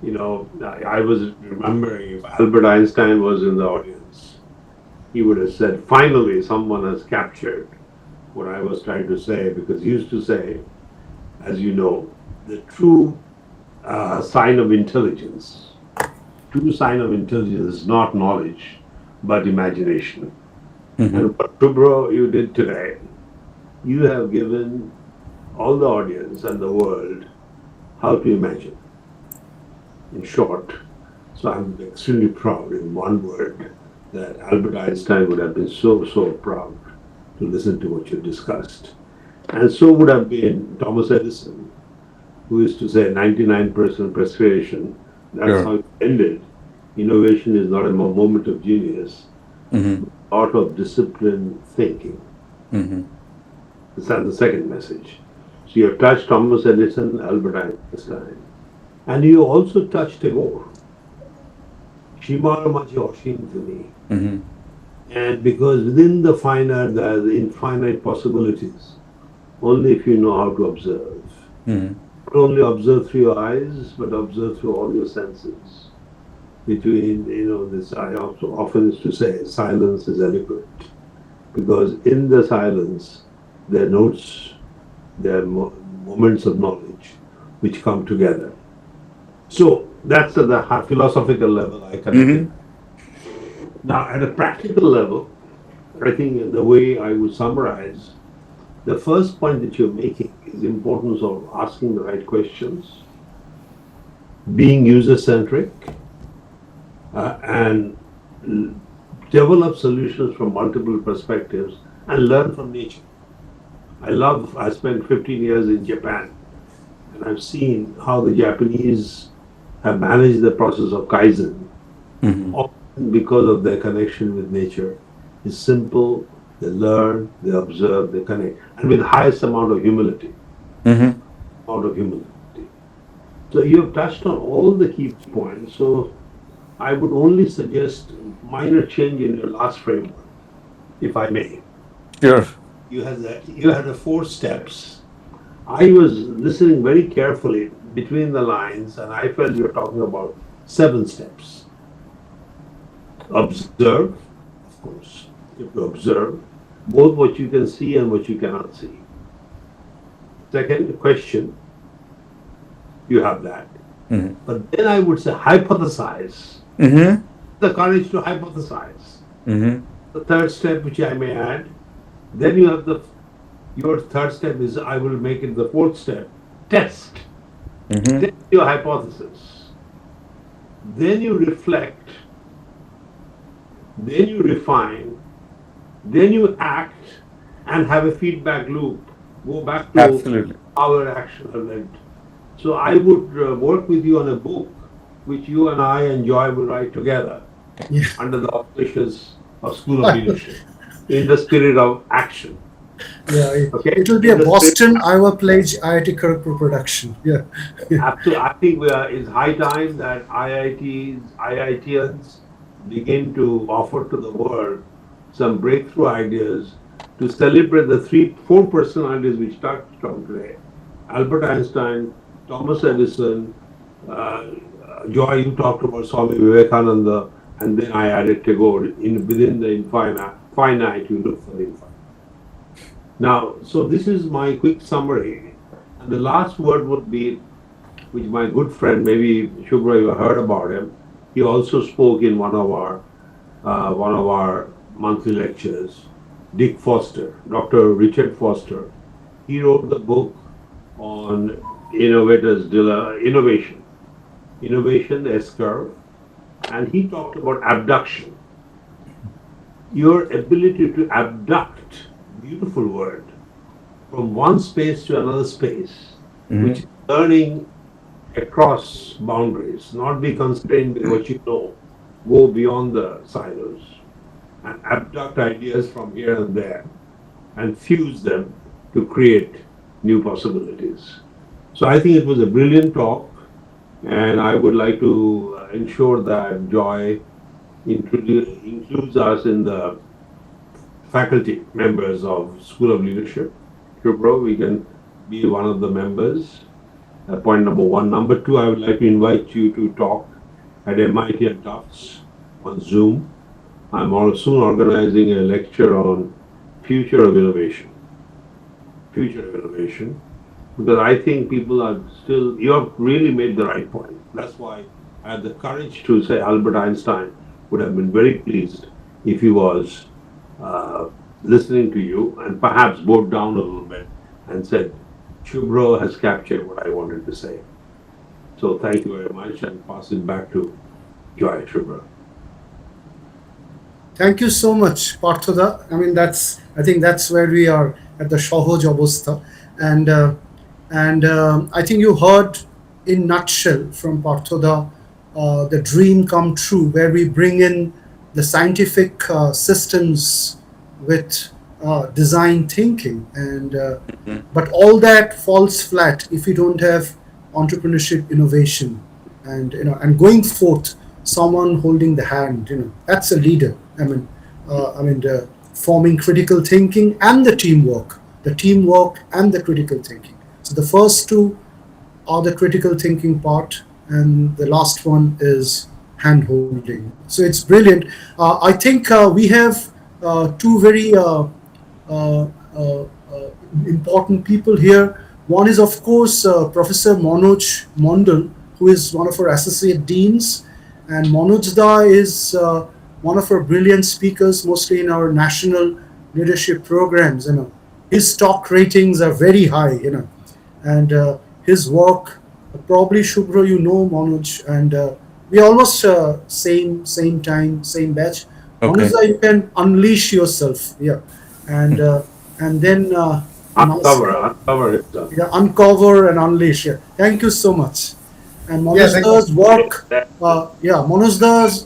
I was remembering if Albert Einstein was in the audience, he would have said, finally, someone has captured what I was trying to say, because he used to say, as you know, the sign of intelligence, true sign of intelligence is not knowledge, but imagination. Mm-hmm. And what Shubra you did today, you have given all the audience and the world how to imagine, in short. So I'm extremely proud, in one word, that Albert Einstein would have been so proud to listen to what you discussed. And so would have been Thomas Edison, who used to say 99% perspiration. That's Sure. how it ended. Innovation is not a moment of genius, Mm-hmm. art of disciplined thinking. Mm-hmm. That's the second message. So you have touched Thomas Edison, Albert Einstein, and you also touched Tagore. Shimara machi oshin. Mm-hmm. And because within the finite there are the infinite possibilities, only if you know how to observe. Mm-hmm. Not only observe through your eyes, but observe through all your senses. Between, this I also often used to say, silence is eloquent. Because in the silence, there are notes, there are moments of knowledge which come together. So that's at the philosophical level I connected. Mm-hmm. Now, at a practical level, I think the way I would summarize the first point that you're making is the importance of asking the right questions, being user-centric, and develop solutions from multiple perspectives and learn from nature. I spent 15 years in Japan, and I've seen how the Japanese have managed the process of Kaizen, Mm-hmm. often because of their connection with nature. It's simple, they learn, they observe, they connect, and with highest amount of humility. Mm-hmm. Amount of humility. So you have touched on all the key points. So I would only suggest minor change in your last framework, if I may. Sure. You had the 4 steps. I was listening very carefully between the lines, and I felt you were talking about 7 steps. Observe, of course. You have to observe both what you can see and what you cannot see. Second, question. You have that. Mm-hmm. But then I would say hypothesize. Mm-hmm. The courage to hypothesize. Mm-hmm. The third step, which I may add, then you have your third step is, I will make it the fourth step, test. Mm-hmm. Test your hypothesis. Then you reflect. Then you refine. Then you act and have a feedback loop. Go back to Absolutely. our action led. So I would work with you on a book which you and I and Joy will write together Yeah. under the auspices of School of Leadership in the spirit of action. Yeah, Okay? it will be In a the spirit Boston Iowa Pledge IIT Kharagpur production. Yeah. Absolutely. I think it's high time that IITians begin to offer to the world some breakthrough ideas to celebrate the four personalities which touched on today. Albert Einstein, Thomas Edison, Joy, you talked about Swami Vivekananda, and then I added Tagore. Within the finite, you look for the infinite. Now, so this is my quick summary. And the last word would be, which my good friend, maybe Shubra, you heard about him. He also spoke in one of our monthly lectures. Dick Foster, Dr. Richard Foster. He wrote the book on innovation, the S-curve, and he talked about abduction. Your ability to abduct, beautiful word, from one space to another space, which is learning across boundaries, not be constrained by what you know, go beyond the silos and abduct ideas from here and there and fuse them to create new possibilities. So I think it was a brilliant talk, and I would like to ensure that Joy includes us in the faculty members of School of Leadership. Shubro, we can be one of the members. Point number one. Number two, I would like to invite you to talk at MIT and Tufts on Zoom. I'm also organizing a lecture on future of innovation. Future of innovation. Because I think people are still, you have really made the right point. That's why I had the courage to say Albert Einstein would have been very pleased if he was listening to you and perhaps bowed down a little bit and said, Shubro has captured what I wanted to say. So thank you very much, and pass it back to Joy. Shubro. Thank you so much, Partha. I mean, I think that's where we are at the Shohoj Obostha. And I think you heard in nutshell from Partha the dream come true, where we bring in the scientific systems with design thinking, and but all that falls flat if you don't have entrepreneurship, innovation, and and going forth, someone holding the hand. That's a leader. Forming critical thinking and the teamwork and the critical thinking. So the first two are the critical thinking part, and the last one is hand holding. So it's brilliant. I think we have two very important people here. One is, of course, Professor Manoj Mondal, who is one of our associate deans, and Manoj Da is one of our brilliant speakers, mostly in our national leadership programs. His talk ratings are very high. And his work, probably Shubro, Manoj, and we almost same time, same batch. Okay. Manoj, you can unleash yourself, and then Uncover it. uncover and unleash. Yeah. Thank you so much. And Manoj's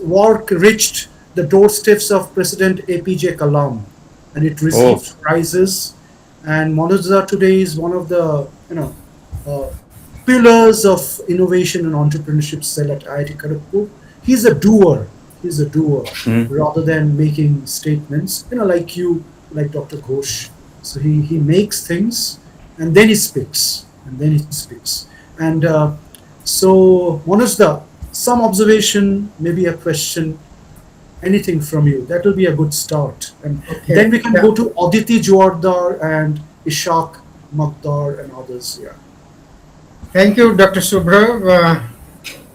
work reached the doorsteps of President APJ Kalam, and it received prizes. And Manoj today is one of the pillars of innovation and entrepreneurship cell at IIT Kharagpur. He's a doer. Rather than making statements. Like you, like Dr. Ghosh. So he makes things, and then he speaks. And so Manoj, some observation, maybe a question, anything from you. That will be a good start. And then we can go to Aditi Jawardar and Ishaq Makdar and others. Yeah. Thank you, Dr. Shubra.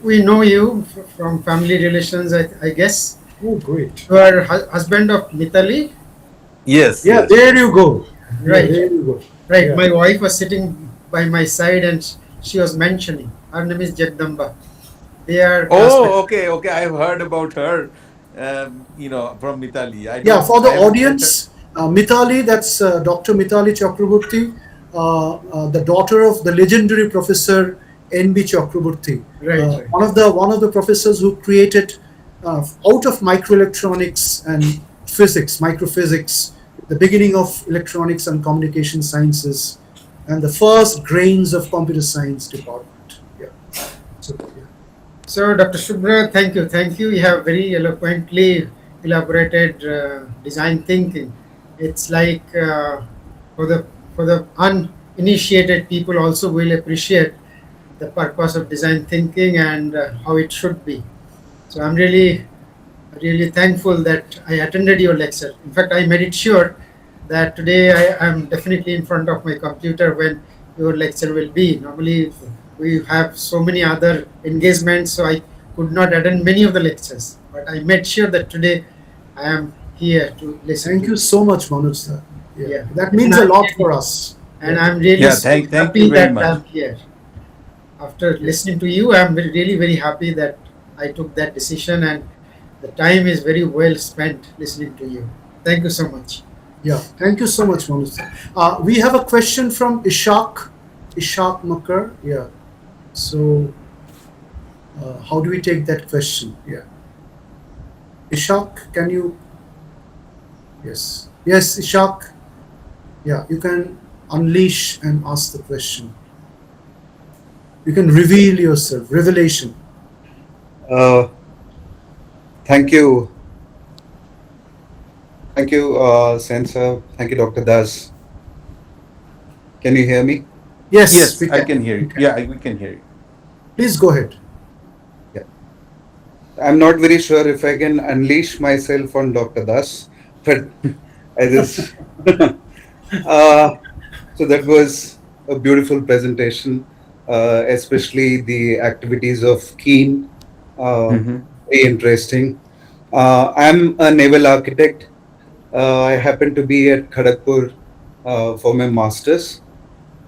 We know you from family relations, I guess. Oh, great. You are husband of Mitali. Yes. Yeah, there you go. Right. Yeah, there you go. Right. Yeah. My wife was sitting by my side, and she was mentioning, her name is Jagdamba. They are. Okay. I've heard about her. From Mitali. For the audience, Mitali, that's Dr. Mitali Chakraborty, the daughter of the legendary professor N.B. Chakraborty. Right. One of the professors who created out of microelectronics and microphysics, the beginning of electronics and communication sciences, and the first grains of computer science department. Yeah. So, Dr. Shubra, thank you. You have very eloquently elaborated design thinking. It's like for the uninitiated people also will appreciate the purpose of design thinking and how it should be. So I'm really thankful that I attended your lecture. In fact, I made it sure that today I am definitely in front of my computer when your lecture will be. Normally we have so many other engagements, so I could not attend many of the lectures. But I made sure that today I am here to listen. Thank you so much, Manoj. Yeah. That means a lot for us. And I'm really thank happy you very that much. I'm here. After listening to you, I'm really very happy that I took that decision, and the time is very well spent listening to you. Thank you so much. Yeah, thank you so much, Manoj. We have a question from Ishaq Makar. Yeah. So, how do we take that question? Yeah. Ishaq, can you? Yes, Ishaq. Yeah, you can unleash and ask the question. You can reveal yourself. Revelation. Uh, Thank you. Thank you, Sensor. Thank you, Dr. Das. Can you hear me? Yes, Yes, we I can. can hear We you. can. Yeah, we can hear you. Please go ahead. Yeah. I'm not very sure if I can unleash myself on Dr. Das, but I just. So that was a beautiful presentation, especially the activities of Keen. Hmm. Very interesting. I'm a naval architect. I happen to be at Kharagpur for my master's.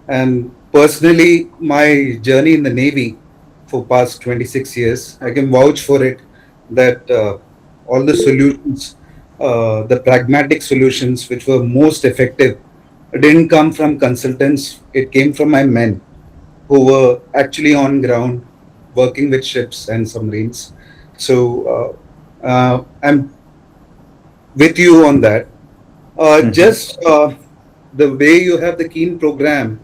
And personally, my journey in the Navy for past 26 years, I can vouch for it that all the solutions, the pragmatic solutions which were most effective, didn't come from consultants. It came from my men who were actually on ground working with ships and submarines. So I'm with you on that. Hmm. Just the way you have the Keen program,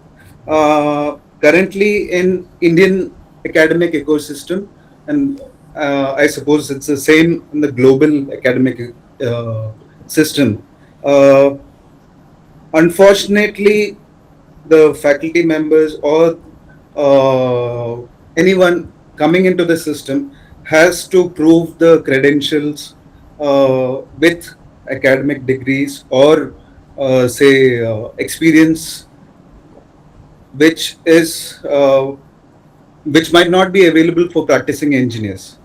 currently in Indian academic ecosystem, and I suppose it's the same in the global academic uh, system. Uh, Unfortunately, the faculty members or anyone coming into the system has to prove the credentials with academic degrees or say experience which is which might not be available for practicing engineers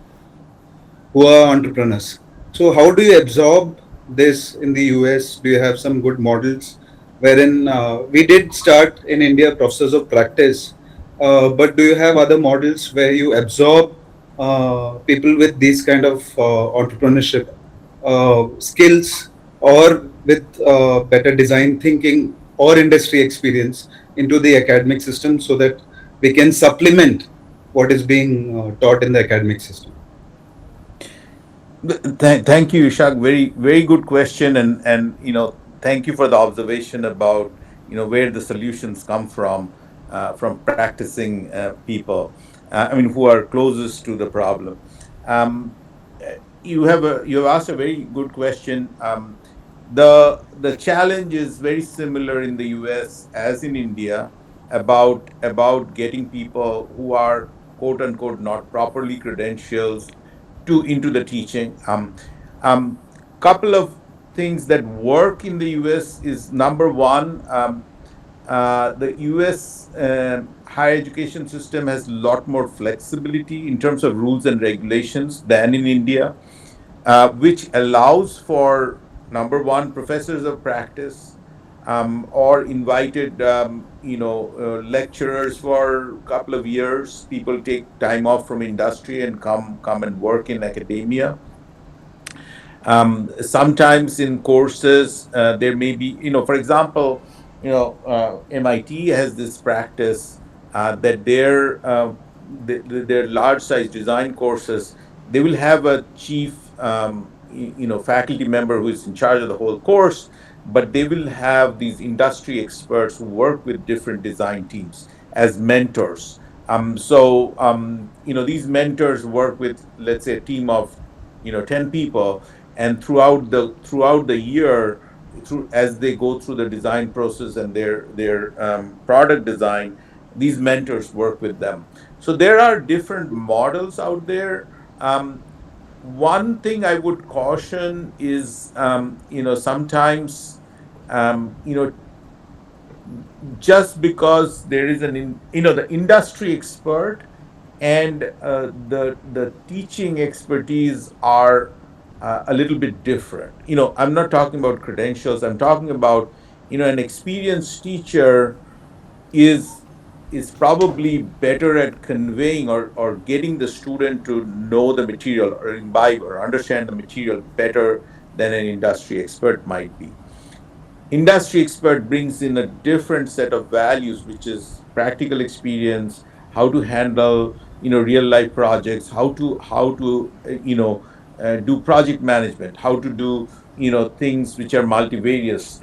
who are entrepreneurs. So, how do you absorb this in the US? Do you have some good models wherein we did start in India process of practice, but do you have other models where you absorb people with these kind of entrepreneurship skills or with better design thinking or industry experience into the academic system so that we can supplement what is being taught in the academic system? Thank you, Ishak. Very good question, and thank you for the observation about where the solutions come from practicing people. I mean, who are closest to the problem. Um, you have asked a very good question. The challenge is very similar in the US as in India about getting people who are quote unquote not properly credentialed to into the teaching. Um, Couple of things that work in the US is number one. The US higher education system has a lot more flexibility in terms of rules and regulations than in India, which allows for number one professors of practice, or invited lecturers for a couple of years. People take time off from industry and come and work in academia. Sometimes in courses, there may be, for example, MIT has this practice that their large size design courses, they will have a chief, faculty member who is in charge of the whole course, but they will have these industry experts who work with different design teams as mentors. These mentors work with, let's say, a team of 10 people, and throughout the year, through as they go through the design process and their product design, these mentors work with them. So there are different models out there. One thing I would caution is, sometimes, um, you know just because there is the industry expert and the teaching expertise are a little bit different. I'm not talking about credentials. I'm talking about an experienced teacher is is probably better at conveying or getting the student to know the material or imbibe or understand the material better than an industry expert might be. Industry expert brings in a different set of values, which is practical experience, how to handle real life projects, how to do project management, how to do things which are multivarious,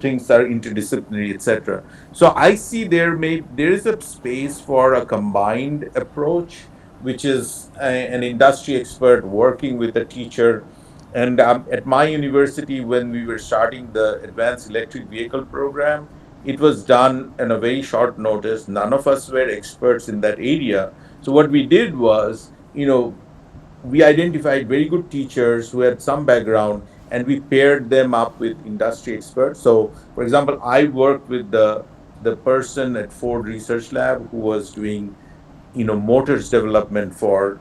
things that are interdisciplinary, etc. So I see there is a space for a combined approach, which is an industry expert working with a teacher. And at my university, when we were starting the advanced electric vehicle program, it was done in a very short notice. None of us were experts in that area. So what we did was, we identified very good teachers who had some background, and we paired them up with industry experts. So, for example, I worked with the person at Ford Research Lab who was doing, motors development for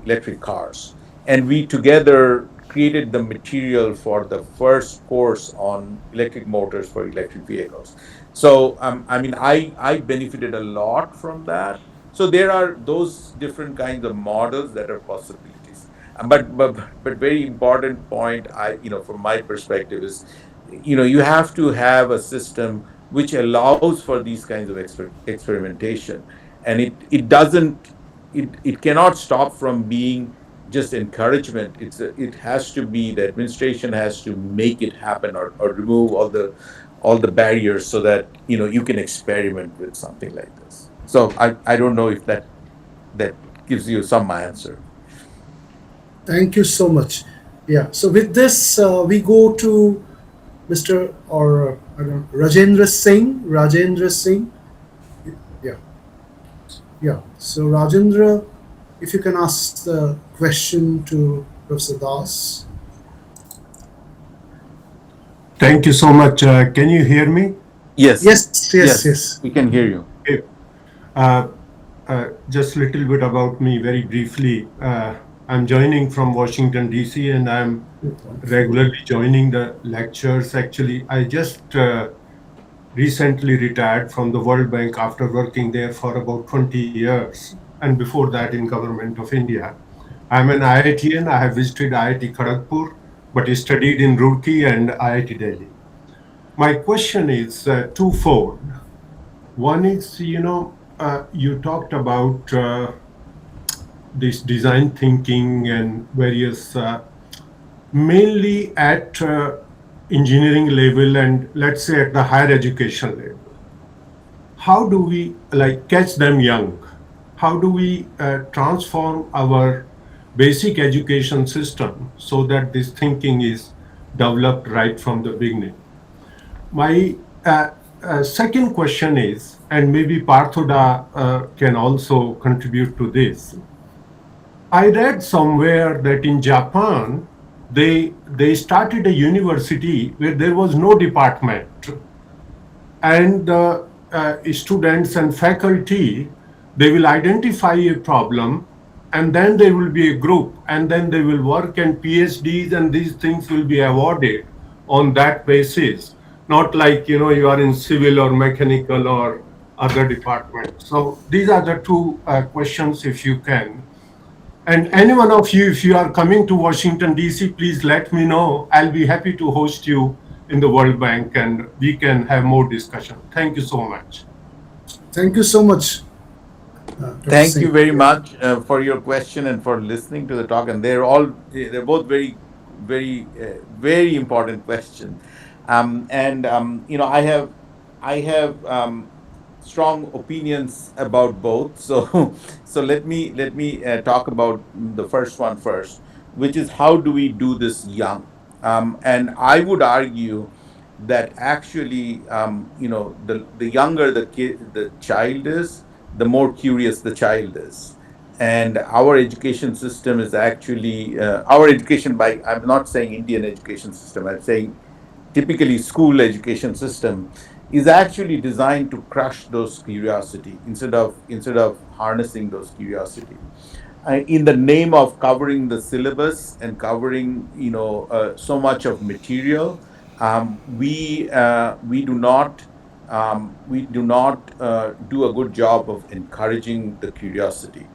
electric cars, and we together created the material for the first course on electric motors for electric vehicles. So I mean, I benefited a lot from that. So there are those different kinds of models that are possibilities. But very important point, from my perspective, is, you have to have a system which allows for these kinds of experimentation, and it doesn't it cannot stop from being just encouragement. It has to be, the administration has to make it happen, or remove all the barriers, so that you can experiment with something like this. So I don't know if that gives you some answer. Thank you so much. Yeah. So with this, we go to Mr. or I don't know, Rajendra Singh. Rajendra Singh. Yeah. Yeah. So Rajendra, if you can ask the question to Professor Das. Thank you so much. Can you hear me? Yes, Yes. Yes. yes, Yes. we can hear you. Okay. Uh, just a little bit about me, very briefly. I'm joining from Washington, D.C., and I'm regularly joining the lectures. Actually, I just recently retired from the World Bank after working there for about 20 years, and before that in Government of India. I'm an IITian. I have visited IIT Kharagpur, but studied in Roorkee and IIT Delhi. My question is twofold. One is, you talked about this design thinking and various, mainly at engineering level and let's say at the higher education level. How do we catch them young? How do we transform our basic education system so that this thinking is developed right from the beginning? My second question is, and maybe Parthoda can also contribute to this. I read somewhere that in Japan, they started a university where there was no department, and students and faculty, they will identify a problem, and then there will be a group, and then they will work, and PhDs and these things will be awarded on that basis, not like you are in civil or mechanical or other departments. So these are the two questions, if you can. And any one of you, if you are coming to Washington, D.C., please let me know. I'll be happy to host you in the World Bank and we can have more discussion. Thank you so much. Thank you so much, Dr. Thank you Singh. very much for your question and for listening to the talk. And they're both very important questions. And I have strong opinions about both. So so let me talk about the first one first, which is how do we do this young? And I would argue that actually, the younger the child is, the more curious the child is. And our education system is actually, our education, by, I'm not saying Indian education system, I'm saying typically school education system, is actually designed to crush those curiosity instead of harnessing those curiosity, in the name of covering the syllabus and covering so much of material. We do not do a good job of encouraging the curiosity.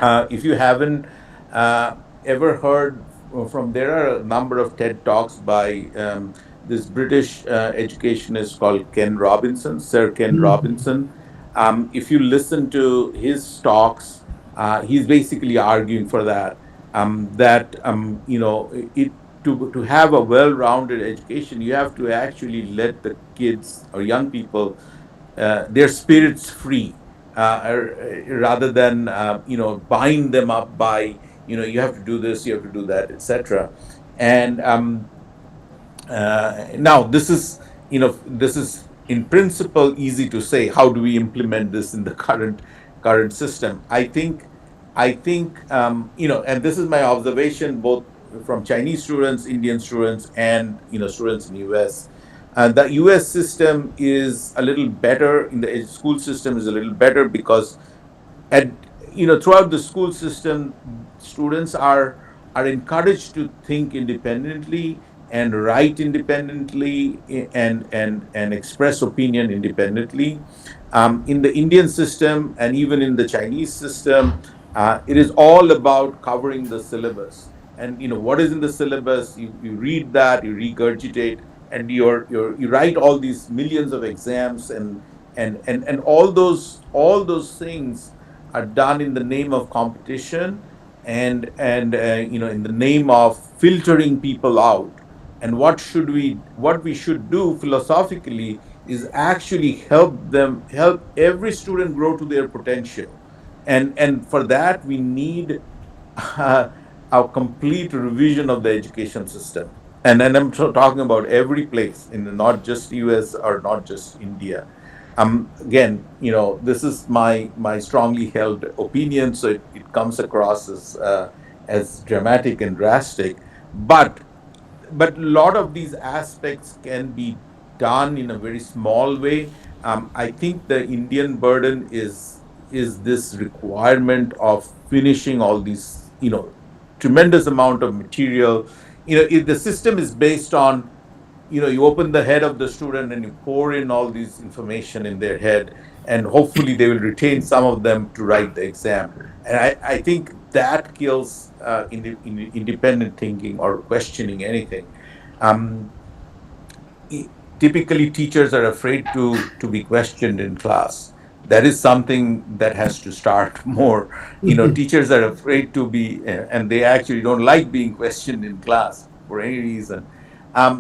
If you haven't ever heard from, there are a number of TED talks by this British educationist called Ken Robinson, Sir Ken Robinson. If you listen to his talks, he's basically arguing for that. That it to have a well-rounded education, you have to actually let the kids or young people their spirits free, rather than bind them up by you have to do this, you have to do that, etc. And now this is in principle easy to say. How do we implement this in the current system? I think and this is my observation both from Chinese students, Indian students, and students in US. The US system is a little better, in the school system is a little better, because at throughout the school system, students are encouraged to think independently and write independently, and express opinion independently. In the Indian system and even in the Chinese system, it is all about covering the syllabus. And what is in the syllabus, you read that, you regurgitate, and you write all these millions of exams, and all those things are done in the name of competition, and in the name of filtering people out. And what we should do philosophically is actually help every student grow to their potential. And for that we need a complete revision of the education system. And I'm talking about every place, not just US or not just India. Again, this is my strongly held opinion, so it comes across as dramatic and drastic, but a lot of these aspects can be done in a very small way. I think the Indian burden is this requirement of finishing all these, tremendous amount of material. If the system is based on, you open the head of the student and you pour in all these information in their head, and hopefully they will retain some of them to write the exam. And I think that kills independent thinking or questioning anything. um, Typically teachers are afraid to be questioned in class. That is something that has to start more. Teachers are afraid to be, and they actually don't like being questioned in class for any reason.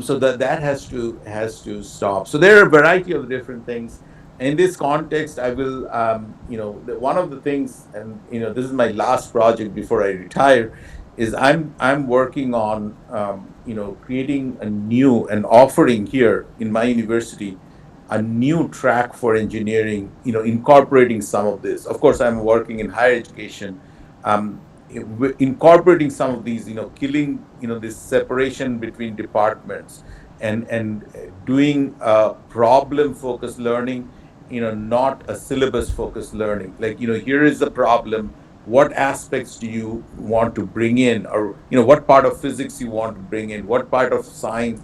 So that has to stop. So there are a variety of different things. In this context, I will, one of the things, and this is my last project before I retire, is I'm working on creating a new and offering here in my university a new track for engineering, incorporating some of this. Of course, I'm working in higher education, incorporating some of these, killing, this separation between departments, and doing problem focused learning, not a syllabus focused learning. Like, here is the problem. What aspects do you want to bring in, or what part of physics you want to bring in, what part of science.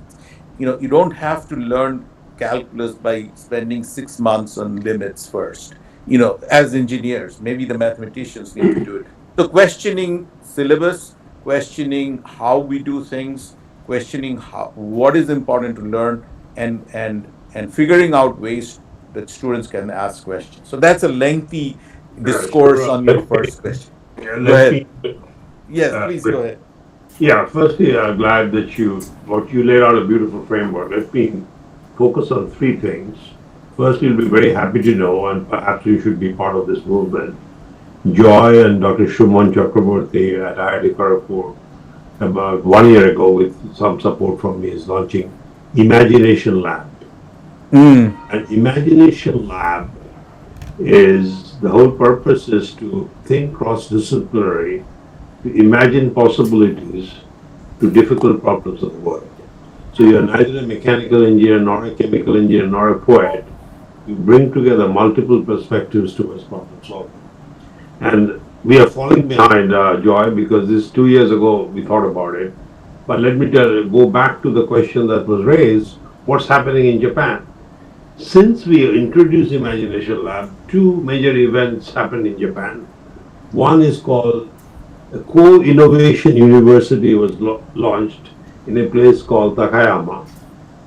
You don't have to learn calculus by spending 6 months on limits first. As engineers, maybe the mathematicians need to do it. So questioning syllabus, questioning how we do things, questioning what is important to learn, and figuring out ways that students can ask questions. So that's a lengthy discourse Shuvra, on your first question. Go let ahead. me, Yes, please go ahead. yeah, firstly, glad that what you laid out a beautiful framework. Let me focus on three things. First, you'll be very happy to know, and perhaps you should be part of this movement. Joy and Dr. Shuman Chakraborty at IIT Kharagpur, about 1 year ago, with some support from me, is launching Imagination Lab. An Imagination Lab is, the whole purpose is to think cross-disciplinary, to imagine possibilities to difficult problems of the world. So you're neither a mechanical engineer, nor a chemical engineer, nor a poet. You bring together multiple perspectives towards problem solving. And we are falling behind, Joy, because this 2 years ago we thought about it. But let me go back to the question that was raised, what's happening in Japan? Since we introduced Imagination Lab, two major events happened in Japan. One is called the Co-Innovation University was launched in a place called Takayama.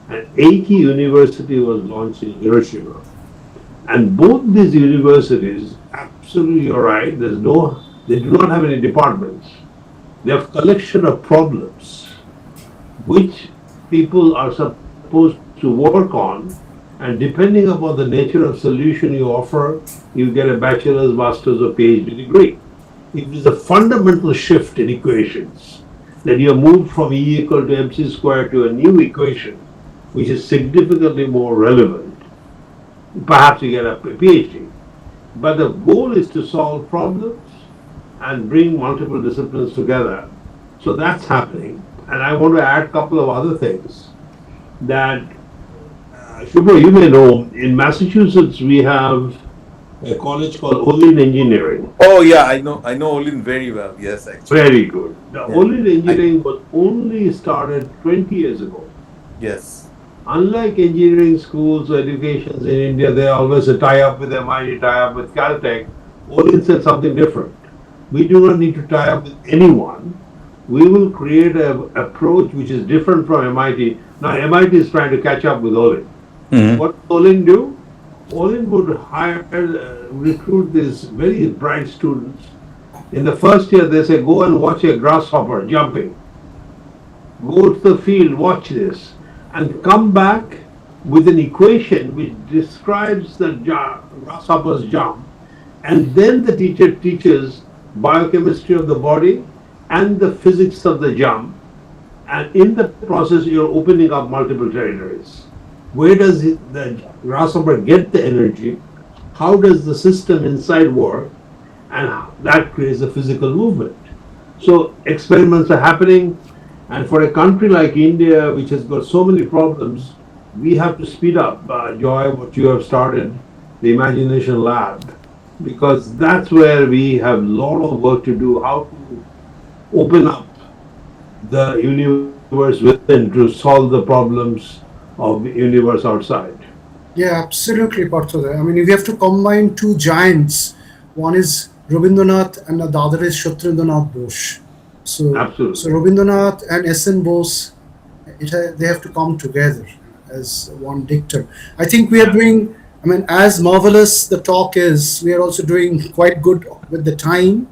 And Eiki University was launched in Hiroshima. And both these universities, absolutely you're right, they do not have any departments. They have collection of problems. which people are supposed to work on, and depending upon the nature of solution you offer, you get a bachelor's, master's, or PhD degree. It is a fundamental shift in equations that you have moved from E equal to mc squared to a new equation, which is significantly more relevant. Perhaps you get a PhD. But the goal is to solve problems and bring multiple disciplines together. So that's happening. And I want to add a couple of other things that, Shubha, you may know, in Massachusetts we have a college called Olin Engineering. Oh yeah, I know Olin very well. Yes, actually. Very good. The Yeah. Olin Engineering was only started 20 years ago. Yes. Unlike engineering schools or educations in India, they always tie up with MIT, tie up with Caltech. Olin said something different. We do not need to tie up with anyone. We will create an approach which is different from MIT. Now, MIT is trying to catch up with Olin. What does Olin do? Olin would recruit these very bright students. In the first year, they say, go and watch a grasshopper jumping. Go to the field, watch this, and come back with an equation which describes the grasshopper's jump. And then the teacher teaches biochemistry of the body and the physics of the jump. And in the process, you're opening up multiple territories. Where does the grasshopper get the energy? How does the system inside work? And that creates a physical movement. So experiments are happening. And for a country like India, which has got so many problems, we have to speed up, Joy, what you have started, the Imagination Lab, because that's where we have a lot of work to do, how to open up the universe within to solve the problems of the universe outside. Yeah, absolutely, Partha. I mean, if we have to combine two giants, one is Rabindranath and the other is Shatrendranath Bose. So Absolutely. Rabindranath and S.N. Bose, they have to come together as one dictator. I think we are doing, I mean, as marvelous the talk is, we are also doing quite good with the time.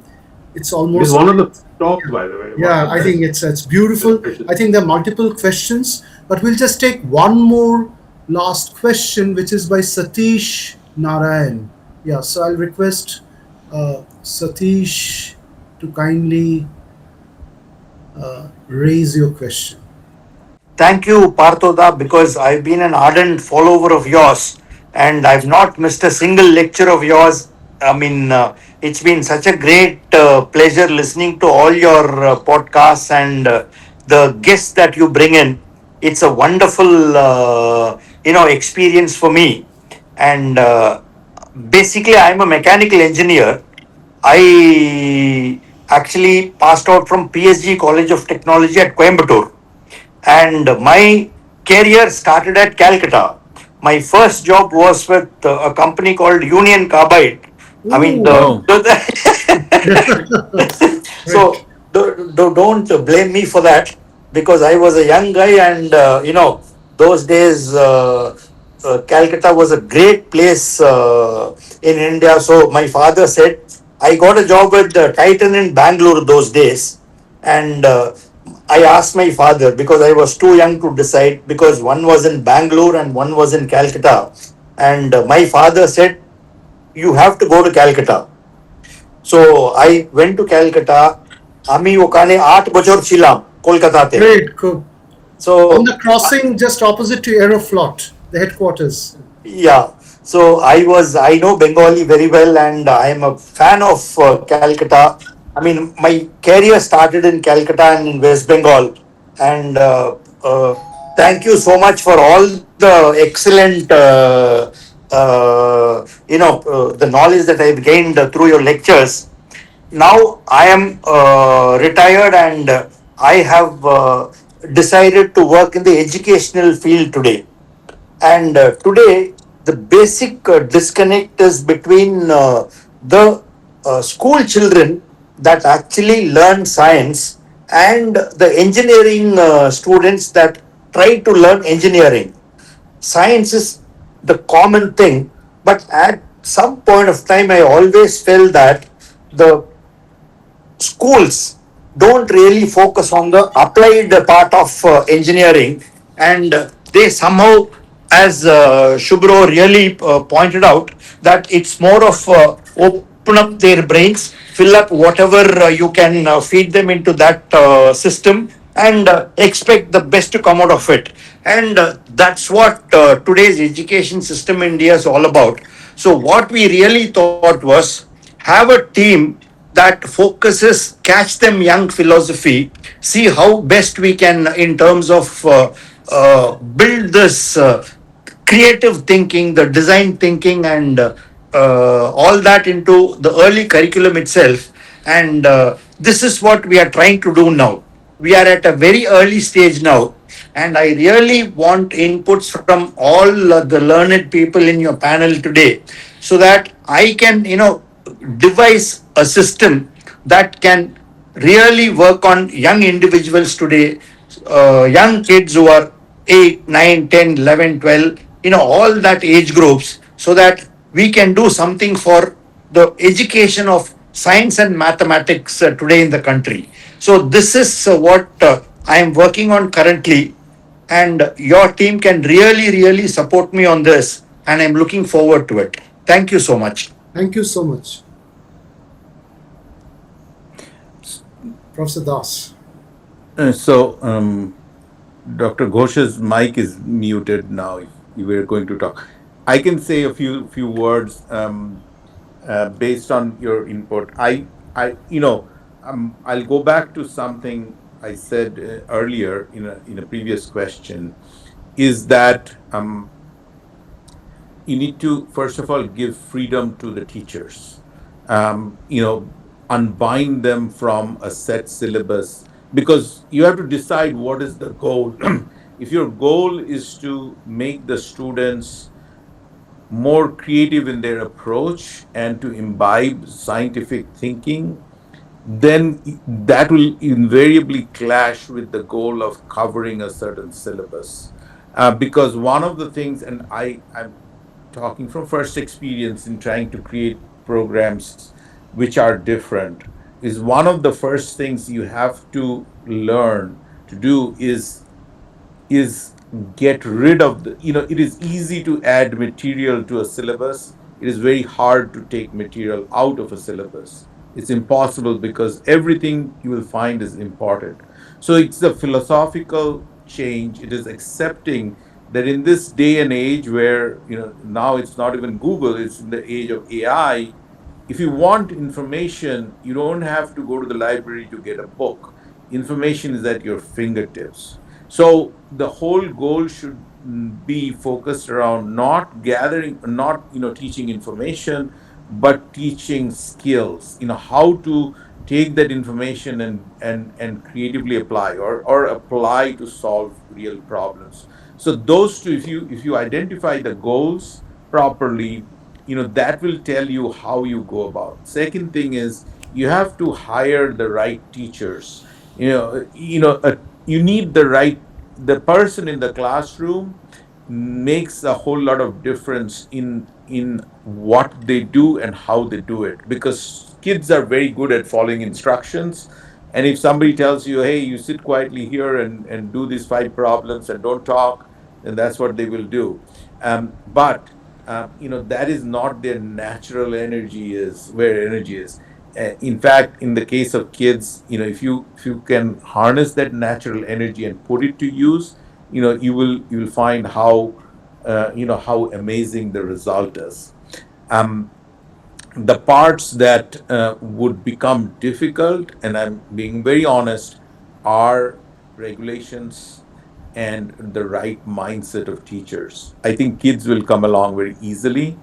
It's It's almost, one of the talks, by the way. yeah, I think it's beautiful. I think there are multiple questions, but we'll just take one more last question, which is by Satish Narayan. Yeah, so I'll request Satish to kindly raise your question. Thank you, Parthoda, because I've been an ardent follower of yours and I've not missed a single lecture of yours. I mean, it's been such a great pleasure listening to all your podcasts and the guests that you bring in. It's a wonderful, experience for me. And basically, I'm a mechanical engineer. I actually passed out from PSG College of Technology at Coimbatore, and my career started at Calcutta. My first job was with a company called Union Carbide. I mean, Ooh, Oh. so great. don't blame me for that because I was a young guy, and those days Calcutta was a great place in India. So my father said I got a job with Titan in Bangalore those days, and I asked my father because I was too young to decide because one was in Bangalore and one was in Calcutta, and my father said you have to go to Calcutta. So I went to Calcutta. আমি ওখানে 8 বছর ছিলাম কলকাতাতে। Great, cool. On So the crossing just opposite to Aeroflot, the headquarters. yeah, so I know Bengali very well, and I am a fan of Calcutta. I mean, my career started in Calcutta and in West Bengal, and thank you so much for all the excellent, the knowledge that I've gained through your lectures. Now I am retired, and I have decided to work in the educational field today. And today, the basic disconnect is between the school children that actually learn science and the engineering students that try to learn engineering. Science is the common thing, but at some point of time, I always felt that the schools don't really focus on the applied part of engineering, and they somehow, as Shubro really pointed out, that it's more of open up their brains, fill up whatever you can feed them into that system, and expect the best to come out of it. And that's what today's education system in India is all about. So what we really thought was, have a team that focuses, catch them young philosophy, see how best we can, in terms of build this creative thinking, the design thinking, and all that into the early curriculum itself. And this is what we are trying to do now. We are at a very early stage now, and I really want inputs from all the learned people in your panel today, so that I can, devise a system that can really work on young individuals today, young kids who are 8, 9, 10, 11, 12, all that age groups, so that we can do something for the education of science and mathematics today in the country. So, this is what I am working on currently, and your team can really, really support me on this, and I'm looking forward to it. Thank you so much. Thank you so much, Professor Das. So, Dr. Ghosh's mic is muted now. If you were going to talk, I can say a few words based on your input. I'll go back to something I said earlier in a previous question. Is that you need to first of all give freedom to the teachers. Unbind them from a set syllabus, because you have to decide what is the goal. If your goal is to make the students more creative in their approach and to imbibe scientific thinking, then that will invariably clash with the goal of covering a certain syllabus. Because one of the things, and I'm talking from first experience in trying to create programs which are different, is one of the first things you have to learn to do is get rid of it is easy to add material to a syllabus. It is very hard to take material out of a syllabus. It's impossible, because everything you will find is important. So it's a philosophical change. It is accepting that in this day and age where now it's not even Google, it's in the age of AI. If you want information, you don't have to go to the library to get a book. Information is at your fingertips. So the whole goal should be focused around not gathering, not teaching information, but teaching skills. How to take that information and creatively apply, or apply to solve real problems. So those two, if you identify the goals properly, that will tell you how you go about. Second thing is, you have to hire the right teachers. You need the person in the classroom makes a whole lot of difference in what they do and how they do it, because kids are very good at following instructions. And if somebody tells you, hey, you sit quietly here and do these 5 problems and don't talk, then that's what they will do. But that is not their natural energy, is where energy is. In fact, in the case of kids, if you can harness that natural energy and put it to use, you will find how amazing the result is. Um, the parts that would become difficult, and I'm being very honest, are regulations and the right mindset of teachers. I think kids will come along very easily.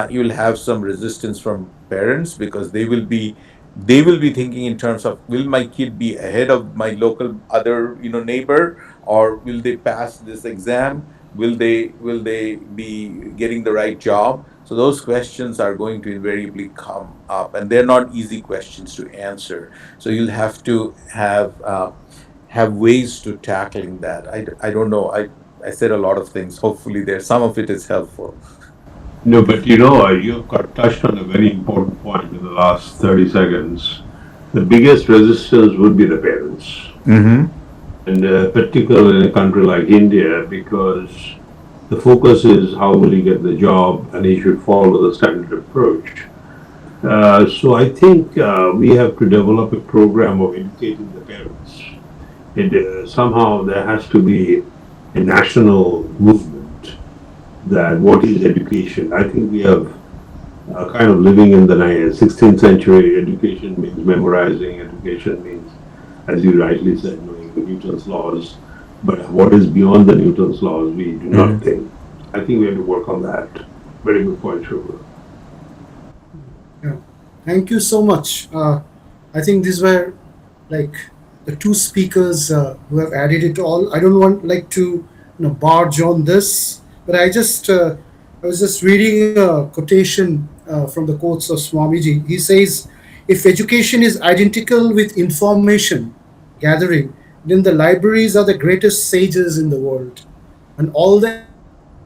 You'll have some resistance from parents, because they will be thinking in terms of, will my kid be ahead of my local other neighbor, or will they pass this exam? Will they be getting the right job? So those questions are going to invariably come up, and they're not easy questions to answer. So you'll have to have ways to tackling that. I don't know. I said a lot of things. Hopefully, there some of it is helpful. No, but you've touched on a very important point in the last 30 seconds. the biggest resistance would be the parents. Mm-hmm. And particularly in a country like India, because the focus is how will he get the job and he should follow the standard approach. So I think we have to develop a program of educating the parents. Somehow there has to be a national movement that what is education. I think we have kind of living in the 16th century. Education means memorizing. Education means, as you rightly said, knowing Newton's laws. But what is beyond the Newton's laws, we do not think. I think we have to work on that. Very good point, Shuvra. Yeah. Thank you so much. I think these were like the two speakers who have added it all. I don't want like to barge on this, but I was just reading a quotation from the quotes of Swamiji. He says, "If education is identical with information gathering, then the libraries are the greatest sages in the world, and all the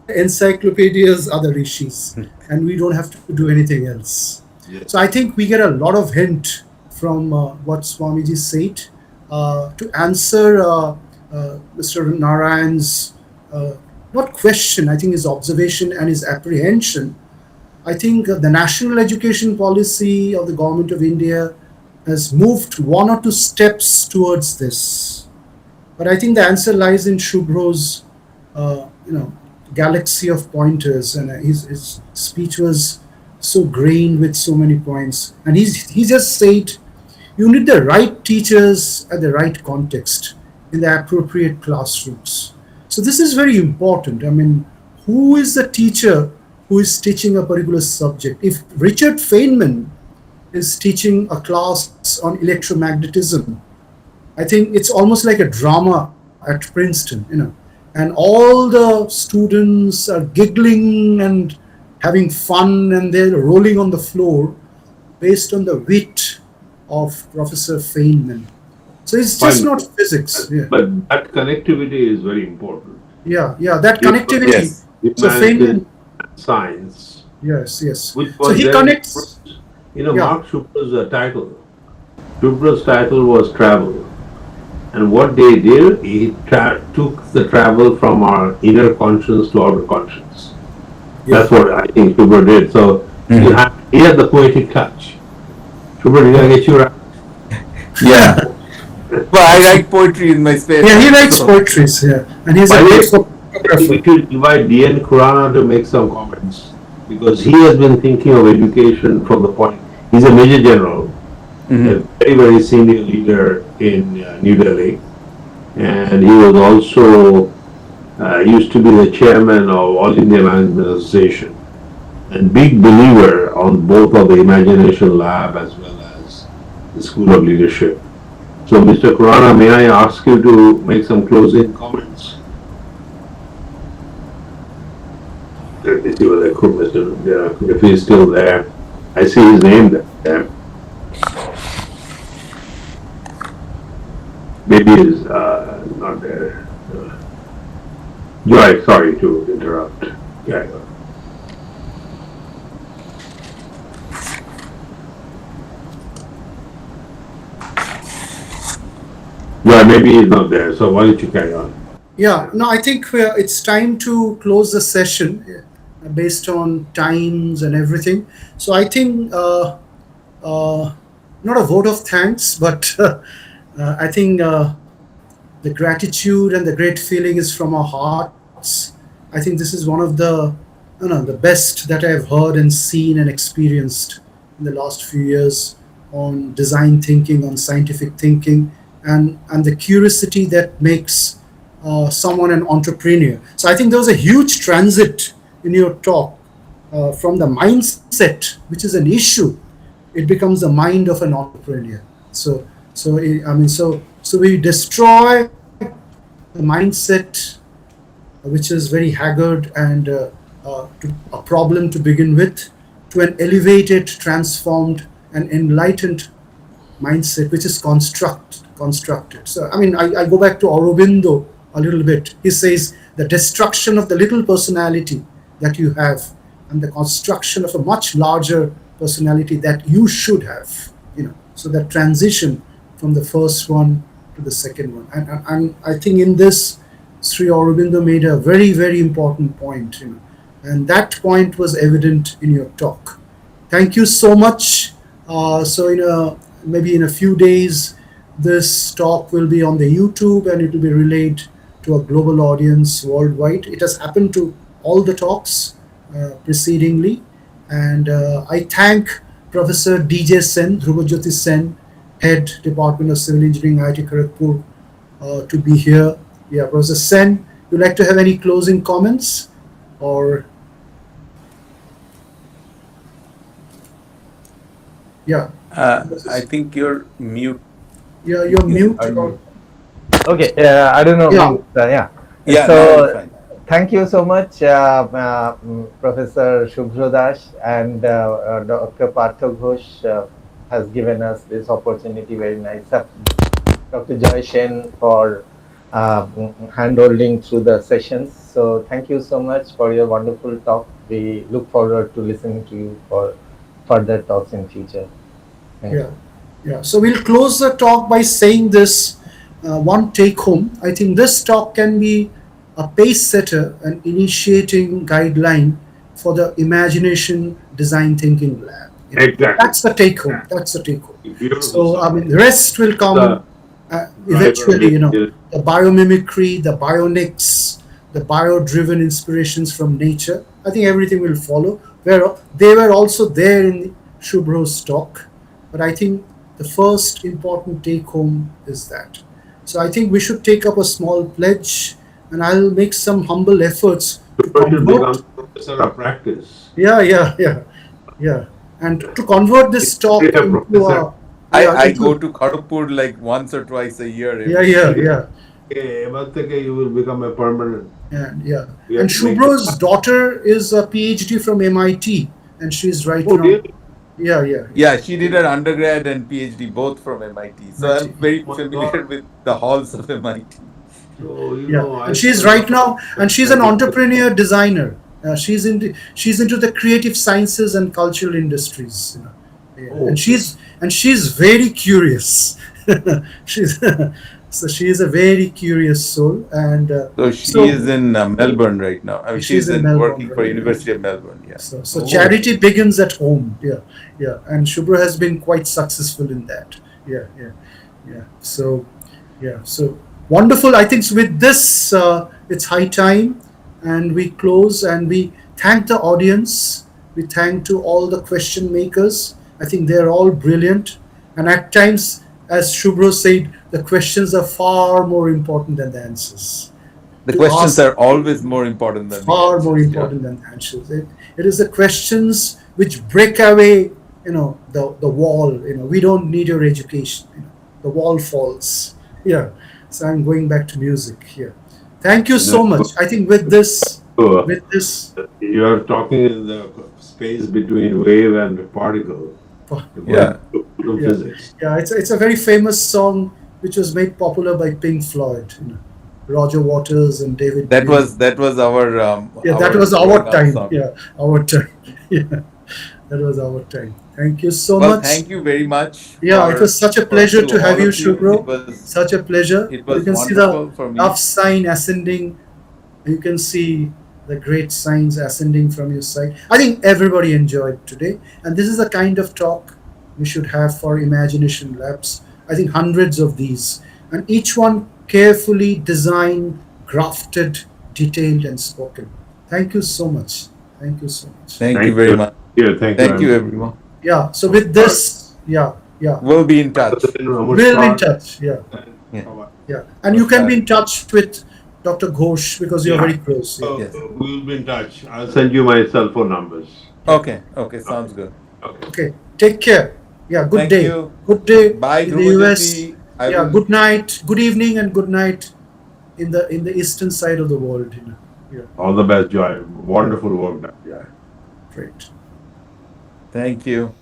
encyclopedias are the rishis, and we don't have to do anything else." So I think we get a lot of hint from what Swamiji said to answer Mr. Narayan's not question, I think his observation and his apprehension. I think the national education policy of the government of India has moved one or two steps towards this. But I think the answer lies in Shubhro's, galaxy of pointers, and his speech was so grained with so many points. And he just said, you need the right teachers at the right context in the appropriate classrooms. So this is very important. I mean, who is the teacher who is teaching a particular subject? If Richard Feynman is teaching a class on electromagnetism, I think it's almost like a drama at Princeton, and all the students are giggling and having fun, and they're rolling on the floor based on the wit of Professor Feynman. So it's just not physics. Yeah. But that connectivity is very important. Yeah, that connectivity. Yes. So Feynman, science. yes. Which So was he there connects. Mark Shubra's title. Shubra's title was travel. And what they did, he took the travel from our inner conscience to outer conscience. That's what I think Shubra did. So he had the poetic touch. Shubra, did I get you right? Yeah. Well, I write poetry in my spare time. Yeah, he writes so- poetry. Yeah, and he's a By the great way, photographer. we should invite D.N. Khurana to make some comments, because he has been thinking of education from the point, he's a Major General, a very, very senior leader in New Delhi, and he was also, used to be the chairman of All India Management Association, and big believer on both of the Imagination Lab as well as the School of Leadership. So, Mr. Khurana, may I ask you to make some closing comments? Let me see whether if he's still there. I see his name there. Maybe he's not there. Joy, sorry to interrupt. Yeah. Joy, maybe he's not there. So why don't you carry on? Yeah, no, I think it's time to close the session based on times and everything. So I think not a vote of thanks, but I think the gratitude and the great feeling is from our hearts. I think this is one of the best that I've heard and seen and experienced in the last few years on design thinking, on scientific thinking, and the curiosity that makes someone an entrepreneur. So I think there was a huge transit in your talk from the mindset, which is an issue, it becomes the mind of an entrepreneur. So we destroy the mindset, which is very haggard and a problem to begin with, to an elevated, transformed, and enlightened mindset, which is constructed. So I go back to Aurobindo a little bit. He says the destruction of the little personality that you have and the construction of a much larger personality that you should have. So that transition from the first one to the second one, and I think in this, Sri Aurobindo made a very very important point, and that point was evident in your talk. Thank you so much. So maybe in a few days, this talk will be on the YouTube and it will be relayed to a global audience worldwide. It has happened to all the talks precedingly, and I thank Professor DJ Sen, Dhrubajyoti Sen, Head Department of Civil Engineering, IIT Kharagpur, to be here. Yeah, Professor Sen, would you like to have any closing comments, or yeah? I think you're mute. Yeah, you're mute. Are Or, you- Okay, I don't know. Yeah. Yeah. Yeah, So, no, it's fine. thank you so much, Professor Shubhra Das and Dr. Partha Ghosh has given us this opportunity. Very nice. Dr. Joy Shen for hand-holding through the sessions. So thank you so much for your wonderful talk. We look forward to listening to you for further talks in future. Thank yeah, yeah. So we'll close the talk by saying this one take home. I think this talk can be a pace setter and initiating guideline for the imagination design thinking lab. Exactly. That's the take home. That's the take home. Beautiful. So I mean, the rest will come eventually. The biomimicry, the bionics, the bio-driven inspirations from nature. I think everything will follow. They were also there in Shubhra's talk, but I think the first important take home is that. So I think we should take up a small pledge, and I'll make some humble efforts to People should convert. become professor of practice. Yeah. And to convert this talk Yeah, into Professor. I go to Kharagpur like once or twice a year. Yeah. Okay, you will become a permanent. And We have and to make Shubhra's daughter is a PhD from MIT, and she's right Oh, now. really? Yeah. Yeah, she did her undergrad and PhD both from MIT. So I'm very Oh my familiar God. with the halls of MIT. So, Yeah, and she's right now, and she's an entrepreneur designer. She's into the creative sciences and cultural industries. Yeah. Oh. And she's very curious. she's so she is a very curious soul, and So she is in Melbourne right now. I mean, She's she's in in Melbourne working for right now. University of Melbourne. Yeah. so Oh. charity begins at home. Yeah, and Shubhra has been quite successful in that. Yeah. So wonderful. I think with this, it's high time, and we close, and we thank the audience. We thank to all the question makers. I think they're all brilliant, and at times, as Shubhra said, the questions are far more important than the answers. The To questions ask- are always more important than the far more answers, yeah. important than the answers. It is the questions which break away, the wall. We don't need your education. The wall falls. Yeah. So I'm going back to music here. Thank you so much. I think with this, You are talking in the space between wave and particle. Yeah. Quantum Yeah. physics. yeah, it's a very famous song which was made popular by Pink Floyd. Roger Waters and David. That Bowie. was our That was our growing up time. song. Yeah, our time. Yeah, that was our time. Thank you so Well, much. thank you very much. Yeah, it was such a pleasure to have all you, of Shubhra. It was Such a pleasure. it was You can see wonderful the for me. love sign ascending. You can see the great signs ascending from your side. I think everybody enjoyed today, and this is the kind of talk we should have for imagination labs. I think hundreds of these, and each one carefully designed, grafted, detailed, and spoken. Thank you so much. Thank you so much. Thank you very much. Yeah, thank you. Thank you, everyone. Yeah. So with this, yeah. We'll be in touch. We'll be in touch. Yeah. And you can be in touch with Dr. Ghosh because you're Yeah. very close. Yeah. Yes. We'll be in touch. I'll send you my cell phone numbers. Okay, sounds good. Okay. Take care. Yeah. Good Thank day. you. Good day Bye, in the US. Dhrubajyoti. I Yeah. will- Good night. Good evening and good night in the eastern side of the world. Yeah. All the best, Joy. Wonderful work done. Yeah. Great. Thank you.